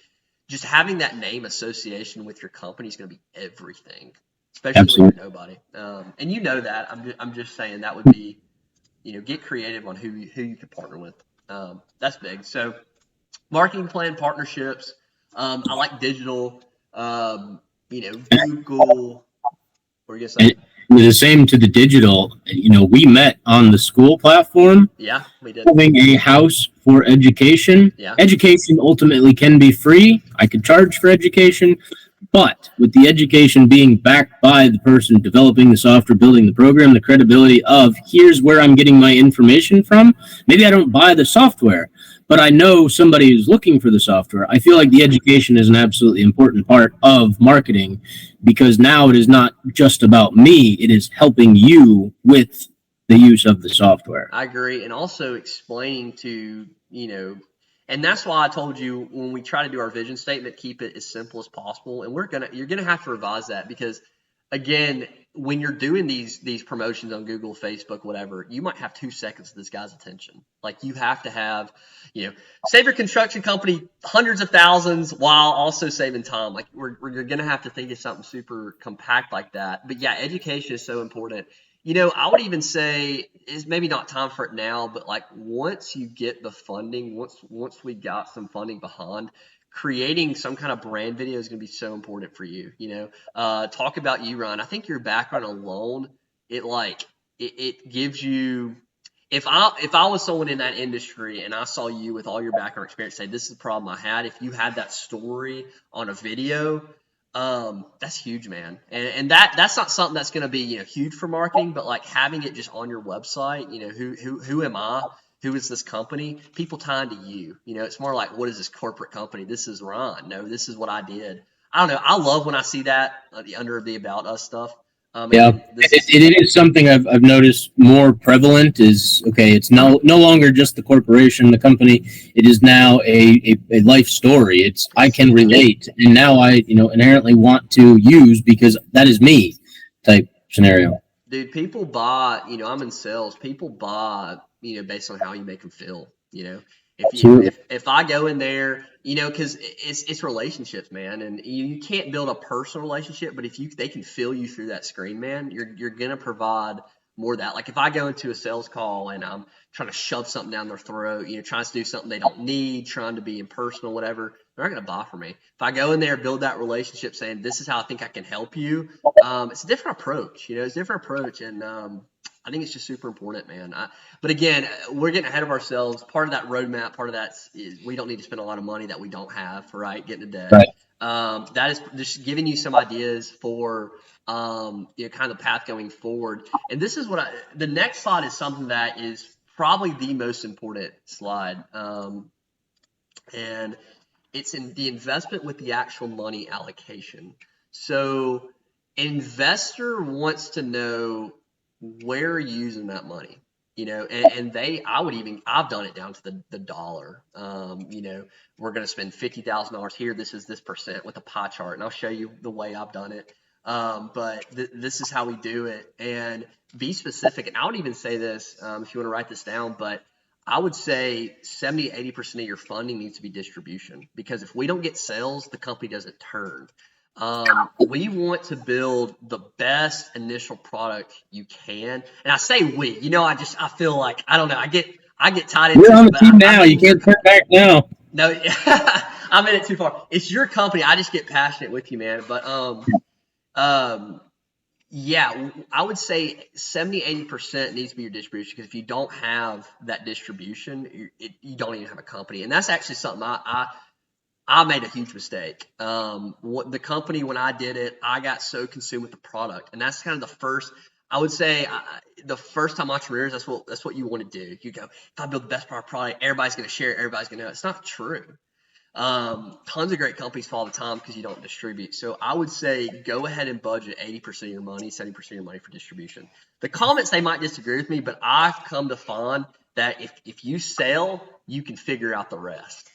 [SPEAKER 1] Just having that name association with your company is going to be everything, especially when you're nobody. And you know that. I'm just saying that would be, get creative on who you could partner with. That's big. So marketing plan, partnerships. I like digital, Google. What are you gonna say?
[SPEAKER 2] The same to the digital, we met on the school platform.
[SPEAKER 1] Yeah, we did.
[SPEAKER 2] Having a house for education.
[SPEAKER 1] Yeah.
[SPEAKER 2] Education ultimately can be free. I could charge for education, but with the education being backed by the person developing the software, building the program, the credibility of here's where I'm getting my information from. Maybe I don't buy the software, but I know somebody who's looking for the software. I feel like the education is an absolutely important part of marketing, because now it is not just about me. It is helping you with the use of the software.
[SPEAKER 1] I agree. And also explaining to, and that's why I told you when we try to do our vision statement, keep it as simple as possible. And you're gonna have to revise that, because again, when you're doing these promotions on Google, Facebook, whatever, you might have 2 seconds of this guy's attention. Like, you have to have, save your construction company hundreds of thousands while also saving time. Like, you're gonna have to think of something super compact like that. But yeah, education is so important. I would even say it's maybe not time for it now, but like, once you get the funding, once we got some funding behind, creating some kind of brand video is going to be so important for you. Talk about you, Ron. I think your background alone, it gives you. If I was someone in that industry and I saw you with all your background experience, say this is the problem I had. If you had that story on a video, that's huge, man. And that's not something that's going to be huge for marketing, but like having it just on your website. Who am I? Who is this company? People tying to you. It's more like, what is this corporate company? This is Ron. No, this is what I did. I don't know. I love when I see that under the About Us stuff.
[SPEAKER 2] Yeah, it is something I've noticed more prevalent is, okay, it's no longer just the corporation, the company. It is now a life story. It's, I can relate, and now I, inherently want to use because that is me type scenario.
[SPEAKER 1] Dude, people buy, I'm in sales. People buy, based on how you make them feel, if I go in there, because it's relationships, man, and you can't build a personal relationship, but if they can feel you through that screen, man, you're gonna provide more of that. Like if I go into a sales call and I'm trying to shove something down their throat, trying to do something they don't need, trying to be impersonal, whatever, they're not gonna buy from me. If I go in there, build that relationship, saying this is how I think I can help you, it's a different approach. It's a different approach, and I think it's just super important, man. But again, we're getting ahead of ourselves. Part of that roadmap, part of that is we don't need to spend a lot of money that we don't have, right? Getting into debt.
[SPEAKER 2] Right.
[SPEAKER 1] That is just giving you some ideas for kind of the path going forward. And this is what the next slide is something that is probably the most important slide. And it's in the investment with the actual money allocation. So investor wants to know where are you using that money, and I've done it down to the dollar. We're going to spend $50,000 here. This is this percent with a pie chart, and I'll show you the way I've done it. But this is how we do it, and be specific. And I would even say this, if you want to write this down, but I would say 70 to 80% of your funding needs to be distribution, because if we don't get sales, the company doesn't turn. We want to build the best initial product you can, and I say we. I feel like I don't know. I get tied into.
[SPEAKER 2] You're on the team now. You can't turn back now.
[SPEAKER 1] No, I'm in it too far. It's your company. I just get passionate with you, man. But yeah, I would say 70-80% needs to be your distribution, because if you don't have that distribution, you don't even have a company, and that's actually something I made a huge mistake. The company, when I did it, I got so consumed with the product, and that's kind of the first. I would say the first time entrepreneurs, that's what you want to do. You go, if I build the best product, everybody's going to share it, everybody's going to know. It's not true. Tons of great companies fall the time because you don't distribute. So I would say go ahead and budget 80% of your money, 70% of your money for distribution. The comments, they might disagree with me, but I've come to find that if you sell, you can figure out the rest.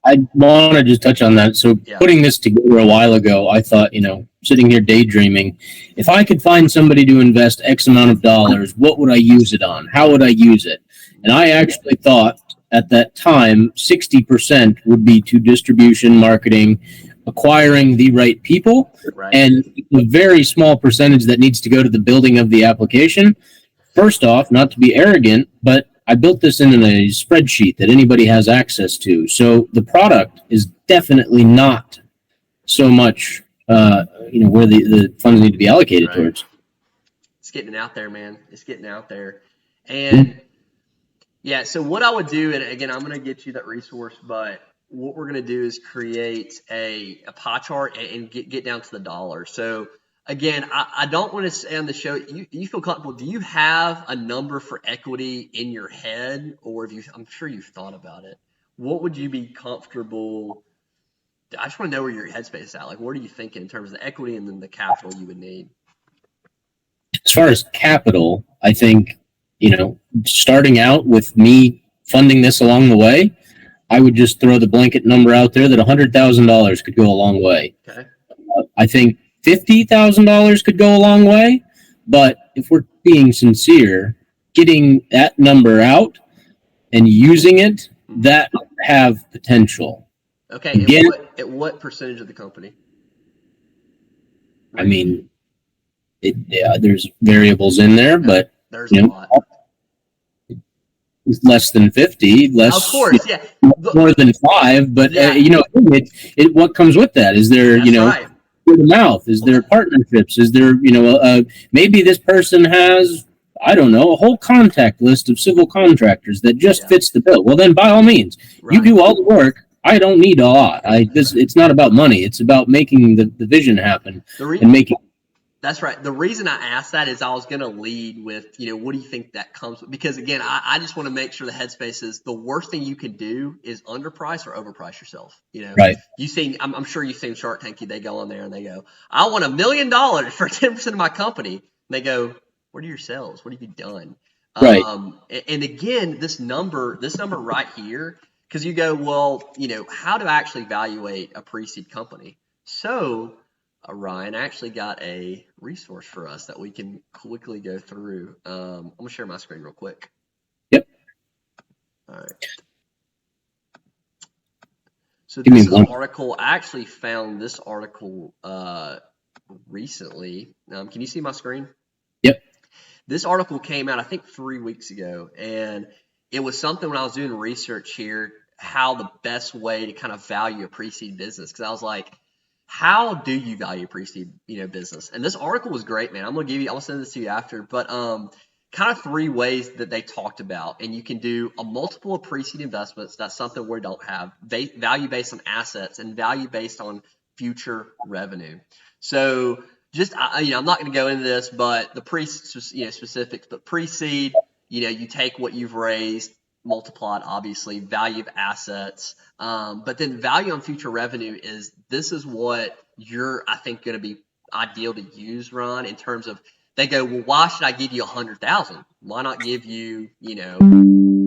[SPEAKER 2] I want to just touch on that. So putting this together a while ago, I thought, sitting here daydreaming, if I could find somebody to invest X amount of dollars, what would I use it on? How would I use it? And I actually thought at that time, 60% would be to distribution, marketing, acquiring the right people, and a very small percentage that needs to go to the building of the application. First off, not to be arrogant, but I built this in a spreadsheet that anybody has access to. So the product is definitely not so much, where the funds need to be allocated towards.
[SPEAKER 1] It's getting out there, man. It's getting out there. And yeah, so what I would do, and again, I'm going to get you that resource, but what we're going to do is create a pie chart and get down to the dollar. So again, I don't want to say on the show, you feel comfortable. Do you have a number for equity in your head, or I'm sure you've thought about it. What would you be comfortable? I just want to know where your headspace is at. Like, what are you thinking in terms of the equity and then the capital you would need?
[SPEAKER 2] As far as capital, I think, starting out with me funding this along the way, I would just throw the blanket number out there that $100,000 could go a long way.
[SPEAKER 1] Okay.
[SPEAKER 2] I think $50,000 could go a long way, but if we're being sincere, getting that number out and using it, that have potential.
[SPEAKER 1] Okay. Again, at what percentage of the company?
[SPEAKER 2] I mean, there's variables in there, but
[SPEAKER 1] there's a lot.
[SPEAKER 2] Less than 50, less,
[SPEAKER 1] of course, yeah,
[SPEAKER 2] more than 5, but what comes with that? Is there, word of mouth? Is there partnerships? Is there, maybe this person has, I don't know, a whole contact list of civil contractors that just fits the bill. Well, then by all means, you do all the work. I don't need a lot. It's not about money. It's about making the vision happen and making.
[SPEAKER 1] That's right. The reason I asked that is I was going to lead with, what do you think that comes with? Because again, I just want to make sure the headspace is the worst thing you can do is underprice or overprice yourself.
[SPEAKER 2] Right.
[SPEAKER 1] I'm sure you've seen Shark Tank. They go on there and they go, I want $1 million for 10% of my company. And they go, what are your sales? What have you done?
[SPEAKER 2] Right.
[SPEAKER 1] And again, this number right here, because you go, well, how to actually evaluate a pre-seed company. So Ryan actually got a resource for us that we can quickly go through. I'm going to share my screen real quick.
[SPEAKER 2] Yep.
[SPEAKER 1] All right. So this is an article. I actually found this article recently. Can you see my screen?
[SPEAKER 2] Yep.
[SPEAKER 1] This article came out, I think, 3 weeks ago, and it was something when I was doing research here, how the best way to kind of value a pre-seed business. Because I was like, how do you value pre-seed, business? And this article was great, man. I'll send this to you after, but kind of 3 ways that they talked about. And you can do a multiple of pre-seed investments. That's something we don't have. Value based on assets and value based on future revenue. So just, I'm not going to go into this, but the specifics, but pre-seed, you take what you've raised, multiplied, obviously, value of assets. But then value on future revenue this is what you're, I think, going to be ideal to use, Ron, in terms of, they go, well, why should I give you 100,000? Why not give you,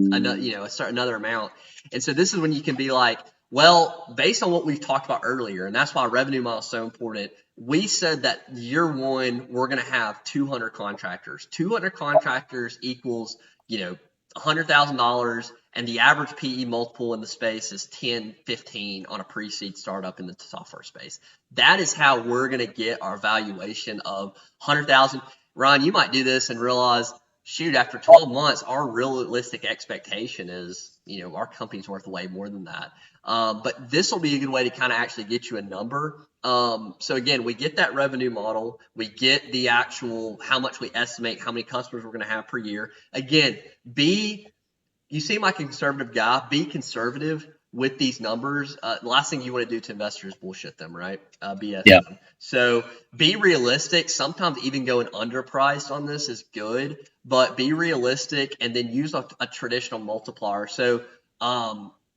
[SPEAKER 1] another amount? And so this is when you can be like, well, based on what we've talked about earlier, and that's why revenue model is so important. We said that year one, we're going to have 200 contractors. 200 contractors equals, $100,000, and the average PE multiple in the space is 10, 15 on a pre-seed startup in the software space. That is how we're going to get our valuation of 100,000. Ron, you might do this and realize, shoot, after 12 months, our realistic expectation is, our company's worth way more than that. But this will be a good way to kind of actually get you a number. So again, we get that revenue model, we get the actual, how much we estimate, how many customers we're going to have per year. Again, you seem like a conservative guy, be conservative with these numbers. The last thing you want to do to investors is bullshit them, right? BS them. So be realistic. Sometimes even going underpriced on this is good, but be realistic and then use a traditional multiplier. So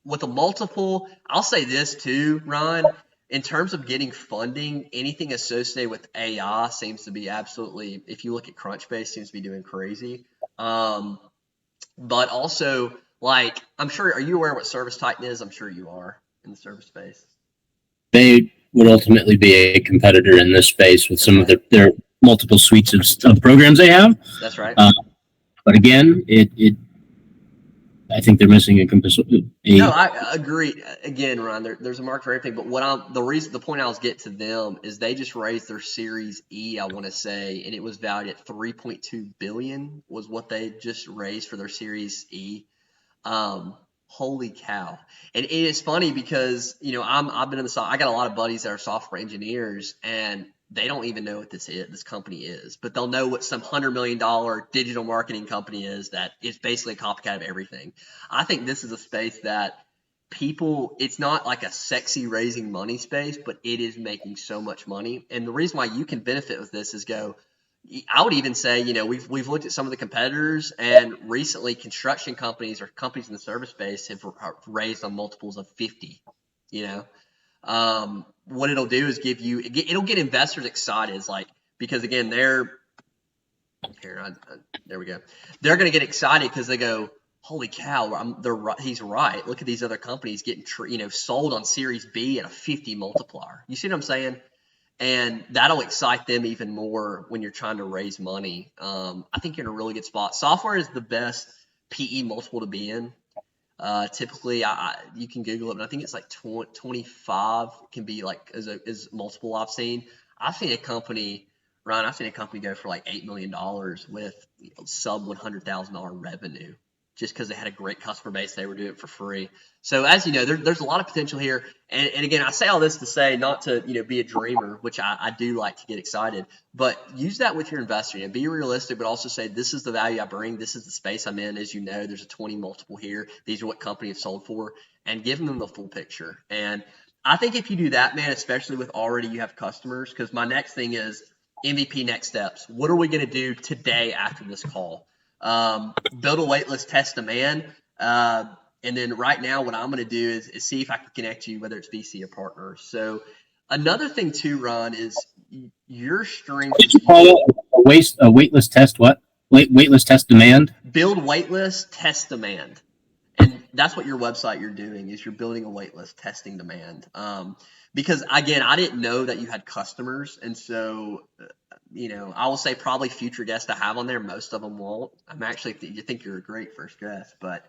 [SPEAKER 1] with a multiple, I'll say this too, Ron, in terms of getting funding, anything associated with AI seems to be absolutely, if you look at Crunchbase, seems to be doing crazy. But also, like, I'm sure, are you aware what Service Titan is? I'm sure you are in the service space.
[SPEAKER 2] They would ultimately be a competitor in this space with some of their multiple suites of programs they have.
[SPEAKER 1] That's right.
[SPEAKER 2] But again, I think they're missing
[SPEAKER 1] No, I agree. Again, Ron, there's a market for everything. But the point I was getting to them is they just raised their Series E, I want to say, and it was valued at $3.2 billion was what they just raised for their Series E. Holy cow! And it is funny because I've been in the I got a lot of buddies that are software engineers, and they don't even know what this company is, but they'll know what some $100 million digital marketing company is that is basically a copycat of everything. I think this is a space that it's not like a sexy raising money space, but it is making so much money. And the reason why you can benefit with this is I would even say, we've looked at some of the competitors, and recently construction companies or companies in the service space have raised on multiples of 50, what it'll do is it'll get investors excited. It's like, because again, there we go. They're going to get excited because they go, holy cow, he's right. Look at these other companies getting, sold on Series B at a 50 multiplier. You see what I'm saying? And that'll excite them even more when you're trying to raise money. I think you're in a really good spot. Software is the best PE multiple to be in. Typically, you can Google it, but I think it's like 25 can be like as multiple I've seen. I've seen a company go for like $8 million with sub $100,000 revenue, just because they had a great customer base. They were doing it for free. So as you know, there's a lot of potential here. And again, I say all this to say not to be a dreamer, which I do like to get excited, but use that with your investor. Be realistic, but also say, this is the value I bring. This is the space I'm in. As you know, there's a 20 multiple here. These are what company have sold for, and giving them the full picture. And I think if you do that, man, especially with already you have customers, because my next thing is, MVP next steps. What are we going to do today after this call? Build a waitlist, test demand. And then right now, what I'm going to do is see if I can connect you, whether it's VC or partners. So another thing too, Ron, is your strength.
[SPEAKER 2] What did you call it? A waitlist test what? Waitlist test demand?
[SPEAKER 1] Build waitlist, test demand. And that's what your website you're doing is you're building a waitlist, testing demand. Because again, I didn't know that you had customers. And so, I will say probably future guests to have on there. Most of them won't. I'm actually, you think you're a great first guest, but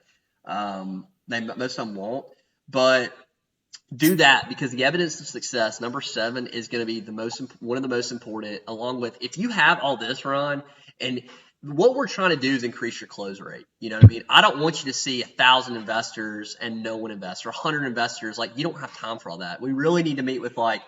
[SPEAKER 1] most of them won't. But do that, because the evidence of success, number 7, is going to be one of the most important, along with, if you have all this, Ron, and what we're trying to do is increase your close rate. You know what I mean? I don't want you to see 1,000 investors and no one invests, or 100 investors. Like, you don't have time for all that. We really need to meet with like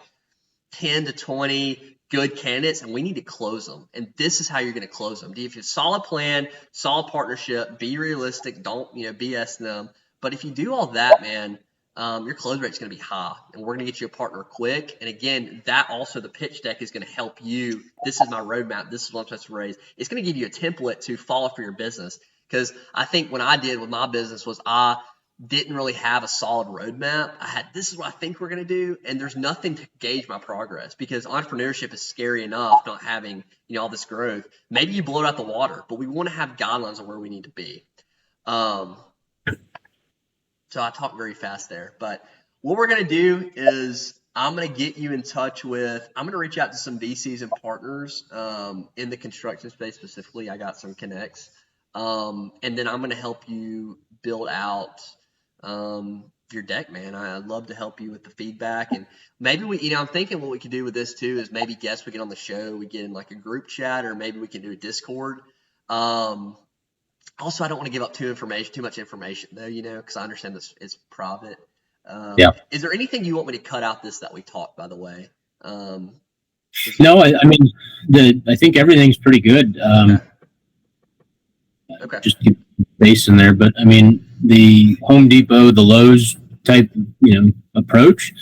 [SPEAKER 1] 10 to 20 good candidates, and we need to close them. And this is how you're going to close them. If you have a solid plan, solid partnership, be realistic, don't BS them. But if you do all that, man, your close rate is going to be high, and we're going to get you a partner quick. And again, that also, the pitch deck is going to help you. This is my roadmap. This is what I'm supposed to raise. It's going to give you a template to follow for your business. Because I think what I did with my business was I didn't really have a solid roadmap. I had, this is what I think we're going to do, and there's nothing to gauge my progress, because entrepreneurship is scary enough not having all this growth. Maybe you blow it out the water, but we want to have guidelines on where we need to be. So I talk very fast there, but what we're going to do is I'm going to get you in touch with, I'm going to reach out to some VCs and partners in the construction space specifically. I got some connects. And then I'm going to help you build out your deck, man. I'd love to help you with the feedback. And maybe I'm thinking what we could do with this too is maybe guests we get on the show, we get in like a group chat, or maybe we can do a Discord. Also, I don't want to give up too much information though, because I understand this is private.
[SPEAKER 2] Yeah.
[SPEAKER 1] Is there anything you want me to cut out that we talked, by the way?
[SPEAKER 2] No, I mean, I think everything's pretty good.
[SPEAKER 1] Okay.
[SPEAKER 2] Just keep base in there, but I mean, the Home Depot, the Lowe's type, approach.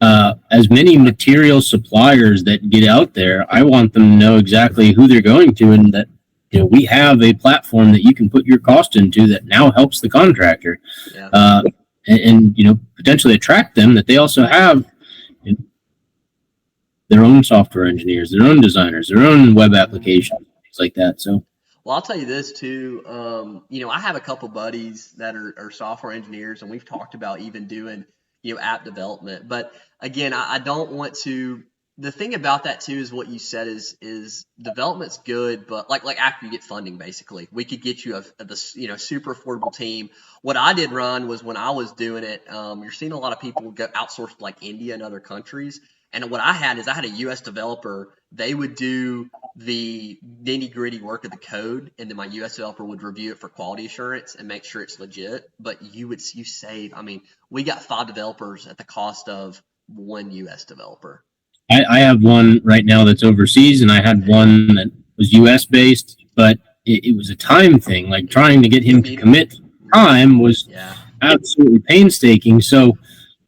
[SPEAKER 2] As many material suppliers that get out there, I want them to know exactly who they're going to, and that we have a platform that you can put your cost into that now helps the contractor, and potentially attract them, that they also have their own software engineers, their own designers, their own web applications, things like that. So,
[SPEAKER 1] well, I'll tell you this too. I have a couple buddies that are software engineers, and we've talked about even doing app development. But again, I don't want to. The thing about that too is what you said is development's good, but like after you get funding, basically, we could get you a super affordable team. What I did, Ron, was when I was doing it, you're seeing a lot of people go outsourced to like India and other countries. And what I had is I had a U.S. developer. They would do the nitty gritty work of the code, and then my U.S. developer would review it for quality assurance and make sure it's legit. But you save. I mean, we got 5 developers at the cost of 1 U.S. developer.
[SPEAKER 2] I have one right now that's overseas, and I had one that was U.S. based, but it was a time thing. Like trying to get him to commit time was absolutely painstaking. So,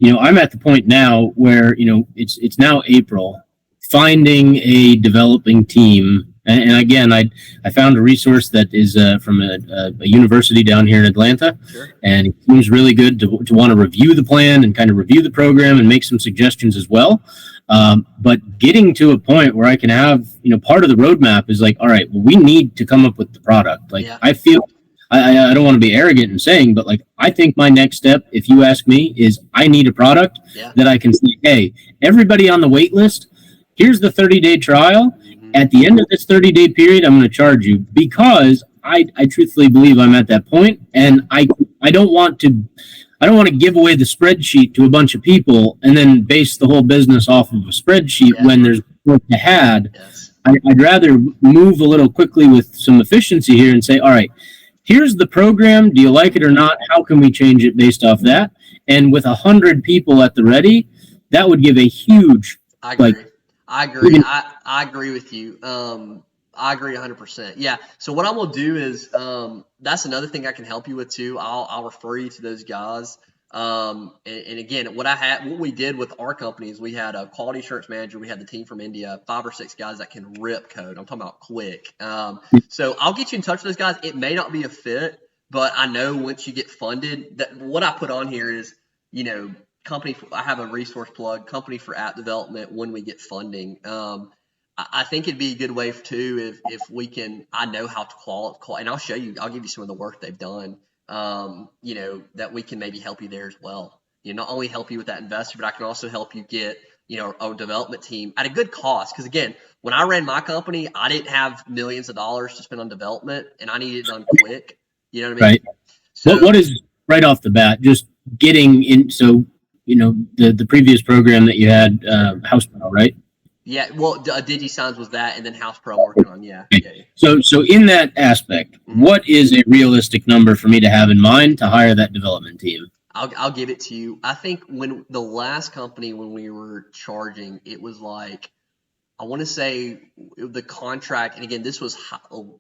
[SPEAKER 2] I'm at the point now where it's now April. Finding a developing team, and again, I found a resource that is from a university down here in Atlanta, and it seems really good to want to review the plan and kind of review the program and make some suggestions as well. But getting to a point where I can have, part of the roadmap is like, all right, well, we need to come up with the product. Like, I feel, I don't want to be arrogant in saying, but like, I think my next step, if you ask me, is I need a product that I can say, hey, everybody on the wait list, here's the 30-day trial. At the end of this 30-day period, I'm going to charge you, because I truthfully believe I'm at that point, and I don't want to give away the spreadsheet to a bunch of people and then base the whole business off of a spreadsheet when there's work ahead. I'd rather move a little quickly with some efficiency here and say, all right, here's the program. Do you like it or not? How can we change it based off that? And with 100 people at the ready, that would give a huge.
[SPEAKER 1] I agree. I agree with you. I agree 100%. Yeah. So what I'm going to do is, that's another thing I can help you with too. I'll refer you to those guys. And again, what we did with our company is we had a quality assurance manager. We had the team from India, 5 or 6 guys that can rip code. I'm talking about quick. So I'll get you in touch with those guys. It may not be a fit, but I know once you get funded, that what I put on here is, I have a resource plug, company for app development when we get funding. I think it'd be a good way too if we can. I know how to qualify, and I'll show you. I'll give you some of the work they've done. That we can maybe help you there as well. Not only help you with that investor, but I can also help you get, a development team at a good cost. Because again, when I ran my company, I didn't have millions of dollars to spend on development, and I needed it done quick. You know what I mean?
[SPEAKER 2] Right. So what is right off the bat, just getting in? So, the previous program that you had, House Pro, right?
[SPEAKER 1] Yeah, well, DigiSigns was that, and then House Pro I'm working on. Yeah.
[SPEAKER 2] Okay. So in that aspect, what is a realistic number for me to have in mind to hire that development team?
[SPEAKER 1] I'll give it to you. I think when the last company, when we were charging, it was like, I want to say the contract, and again, this was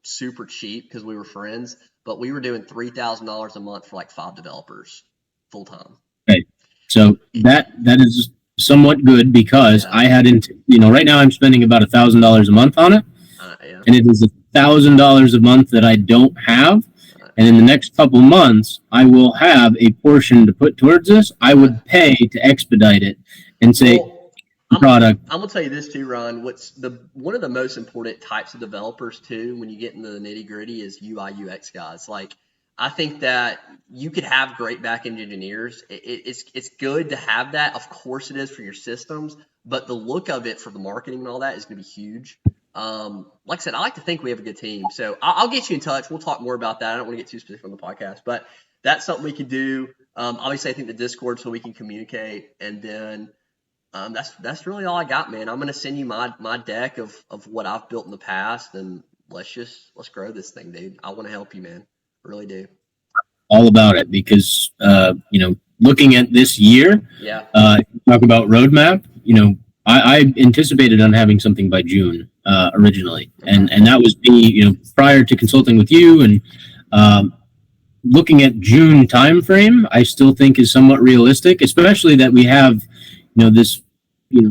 [SPEAKER 1] super cheap because we were friends, but we were doing $3,000 a month for like 5 developers full time.
[SPEAKER 2] Okay. So that is somewhat good because I had, right now I'm spending about $1,000 a month on it, and it is $1,000 a month that I don't have. And in the next couple months, I will have a portion to put towards this. I would pay to expedite it and say, product.
[SPEAKER 1] I'm gonna tell you this too, Ron. One of the most important types of developers too, when you get into the nitty gritty, is UI UX guys. Like, I think that you could have great back-end engineers. It's good to have that. Of course it is for your systems, but the look of it for the marketing and all that is going to be huge. Like I said, I like to think we have a good team. So I'll get you in touch. We'll talk more about that. I don't want to get too specific on the podcast, but that's something we could do. Obviously, I think the Discord so we can communicate. And then that's really all I got, man. I'm going to send you my deck of what I've built in the past, and let's grow this thing, dude. I want to help you, man. Really do.
[SPEAKER 2] All about it because, looking at this year, talk about roadmap, I anticipated on having something by June originally. And that was me, prior to consulting with you and looking at June timeframe, I still think is somewhat realistic, especially that we have, this,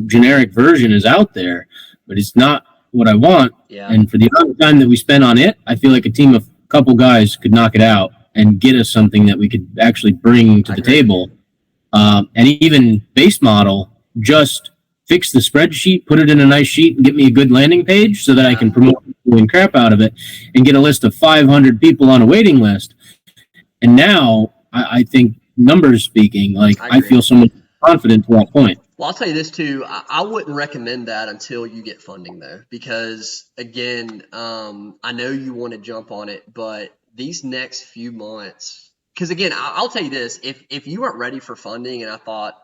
[SPEAKER 2] generic version is out there, but it's not what I want.
[SPEAKER 1] Yeah.
[SPEAKER 2] And for the amount of time that we spent on it, I feel like a team of couple guys could knock it out and get us something that we could actually bring to the table. And even base model, just fix the spreadsheet, put it in a nice sheet, and get me a good landing page so that I can promote doing crap out of it and get a list of 500 people on a waiting list. And now I think numbers speaking, like I feel so much confident to that point.
[SPEAKER 1] Well, I'll tell you this too. I wouldn't recommend that until you get funding, though, because again, I know you want to jump on it, but these next few months, because again, I'll tell you this: if you weren't ready for funding, and I thought,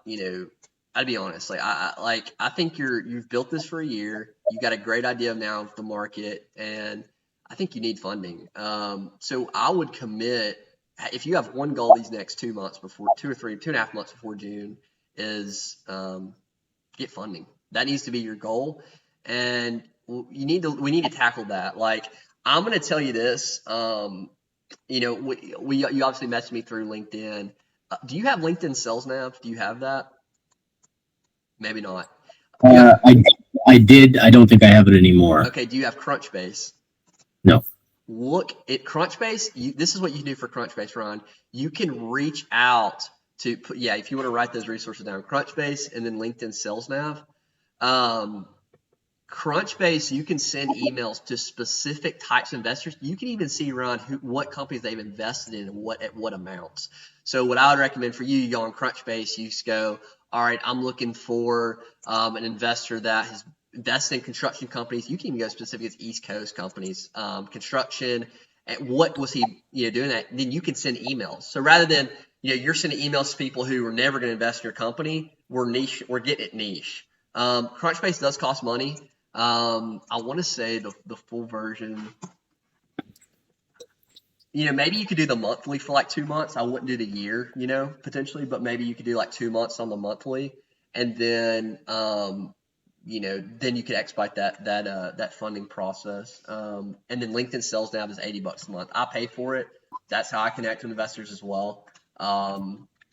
[SPEAKER 1] I'd be honest, I think you've built this for a year. You got a great idea now of the market, and I think you need funding. So I would commit, if you have one goal these next 2 months before 2.5 months before June, is get funding. That needs to be your goal, and we need to tackle that. Like, I'm going to tell you this. You obviously messaged me through LinkedIn. Do you have LinkedIn Sales Nav? Do you have that? Maybe not.
[SPEAKER 2] I did. I don't think I have it anymore.
[SPEAKER 1] Okay. Do you have Crunchbase?
[SPEAKER 2] No.
[SPEAKER 1] Look at Crunchbase. This is what you do for Crunchbase, Ron. You can reach out to put, if you want to write those resources down, Crunchbase and then LinkedIn Sales Nav. Crunchbase, you can send emails to specific types of investors. You can even see, Ron, what companies they've invested in and at what amounts. So what I would recommend for you go on Crunchbase, you just go, all right, I'm looking for an investor that has invested in construction companies. You can even go specific as East Coast companies, construction. And what was he doing that? Then you can send emails. So rather than you're sending emails to people who are never going to invest in your company, we're getting it niche. Crunchbase does cost money. I want to say the full version, maybe you could do the monthly for like 2 months. I wouldn't do the year, potentially, but maybe you could do like 2 months on the monthly, and then, then you could expedite that funding process. And then LinkedIn Sales Nav is $80 a month. I pay for it. That's how I connect with investors as well.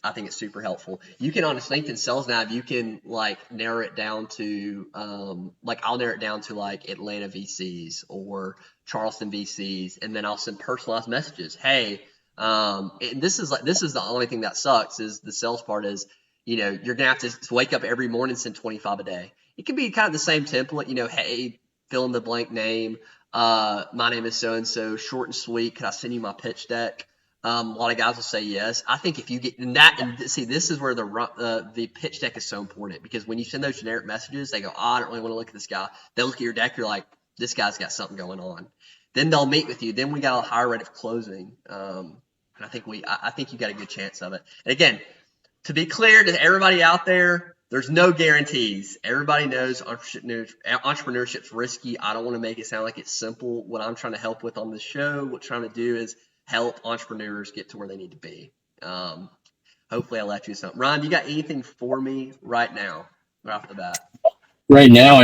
[SPEAKER 1] I think it's super helpful. You can on LinkedIn Sales Nav, you can like narrow it down to like I'll narrow it down to like Atlanta VCs or Charleston VCs, and then I'll send personalized messages. Hey, and this is the only thing that sucks is the sales part is, you're gonna have to wake up every morning and send 25 a day. It can be kind of the same template, hey, fill in the blank name. My name is so and so, short and sweet. Could I send you my pitch deck? A lot of guys will say yes. I think if you get in that, and see, this is where the pitch deck is so important, because when you send those generic messages, they go, I don't really want to look at this guy. They look at your deck, you're like, this guy's got something going on. Then they'll meet with you. Then we got a higher rate of closing. And I think you got a good chance of it. And again, to be clear to everybody out there, there's no guarantees. Everybody knows entrepreneurship's risky. I don't want to make it sound like it's simple. What I'm trying to help with on this show, what I'm trying to do is help entrepreneurs get to where they need to be. Hopefully I left you something. Ron, you got anything for me right now, right off the bat?
[SPEAKER 2] Right now,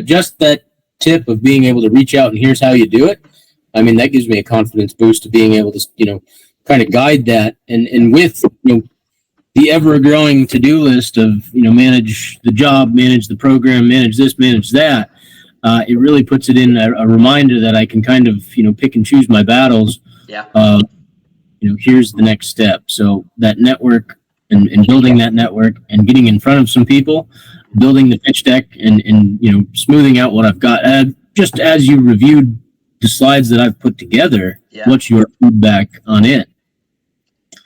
[SPEAKER 2] just that tip of being able to reach out and here's how you do it. That gives me a confidence boost to being able to, kind of guide that. And with, the ever-growing to-do list of, manage the job, manage the program, manage this, manage that, it really puts it in a reminder that I can kind of, pick and choose my battles.
[SPEAKER 1] Yeah.
[SPEAKER 2] Here's the next step. So that network and building that network and getting in front of some people, building the pitch deck and smoothing out what I've got. Just as you reviewed the slides that I've put together, what's your feedback on it?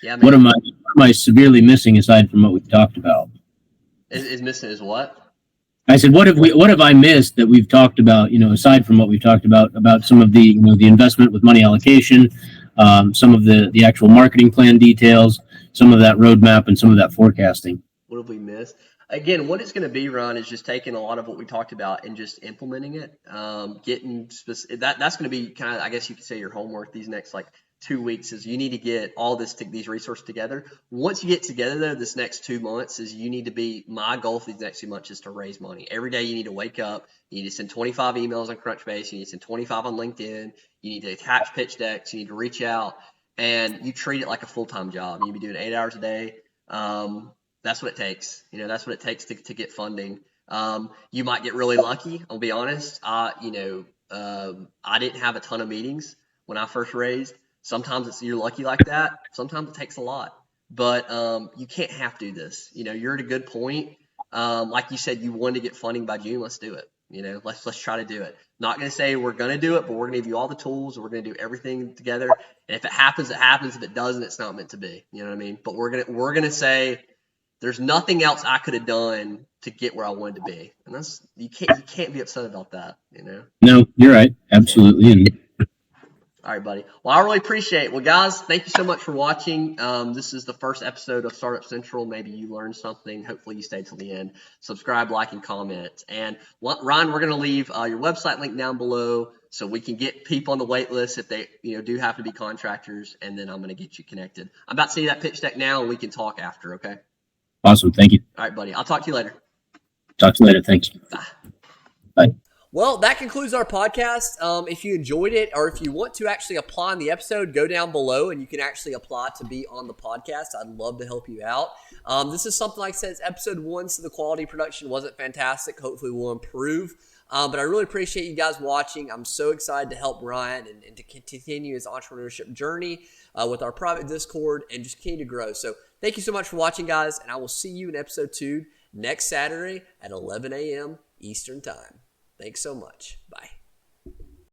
[SPEAKER 1] Yeah,
[SPEAKER 2] What am I severely missing aside from what we've talked about?
[SPEAKER 1] Is missing is what?
[SPEAKER 2] I said, what have I missed that we've talked about, aside from what we've talked about some of the, the investment with money allocation, some of the actual marketing plan details, some of that roadmap and some of that forecasting.
[SPEAKER 1] What have we missed? Again, what it's going to be, Ron, is just taking a lot of what we talked about and just implementing it. Getting specific. That's going to be kind of, I guess you could say, your homework these next 2 weeks is you need to get all these resources together. Once you get together, though, this next 2 months is you need to be, my goal for these next 2 months is to raise money. Every day you need to wake up, you need to send 25 emails on Crunchbase, you need to send 25 on LinkedIn, you need to attach pitch decks, you need to reach out, and you treat it like a full-time job. You need to be doing 8 hours a day. That's what it takes. That's what it takes to get funding. You might get really lucky. I'll be honest. I didn't have a ton of meetings when I first raised. Sometimes you're lucky like that. Sometimes it takes a lot, but you can't have to do this. You're at a good point. Like you said, you wanted to get funding by June. Let's do it. Let's try to do it. Not going to say we're going to do it, but we're going to give you all the tools. And we're going to do everything together. And if it happens, it happens. If it doesn't, it's not meant to be. You know what I mean? But we're gonna say there's nothing else I could have done to get where I wanted to be, and that's you can't be upset about that.
[SPEAKER 2] No, you're right. Absolutely.
[SPEAKER 1] All right, buddy. Well, I really appreciate it. Well, guys, thank you so much for watching. This is the first episode of Startup Central. Maybe you learned something. Hopefully you stayed till the end. Subscribe, like, and comment. And Ryan, we're going to leave your website link down below so we can get people on the wait list if they do have to be contractors, and then I'm going to get you connected. I'm about to see that pitch deck now, and we can talk after, okay?
[SPEAKER 2] Awesome. Thank you.
[SPEAKER 1] All right, buddy. I'll talk to you later.
[SPEAKER 2] Talk to you later. Thanks.
[SPEAKER 1] Bye.
[SPEAKER 2] Bye.
[SPEAKER 1] Well, that concludes our podcast. If you enjoyed it, or if you want to actually apply on the episode, go down below and you can actually apply to be on the podcast. I'd love to help you out. This is something, like I said, it's episode 1, so the quality of production wasn't fantastic. Hopefully we'll improve. But I really appreciate you guys watching. I'm so excited to help Ryan and to continue his entrepreneurship journey with our private Discord and just continue to grow. So thank you so much for watching, guys, and I will see you in episode 2 next Saturday at 11 a.m. Eastern Time. Thanks so much. Bye.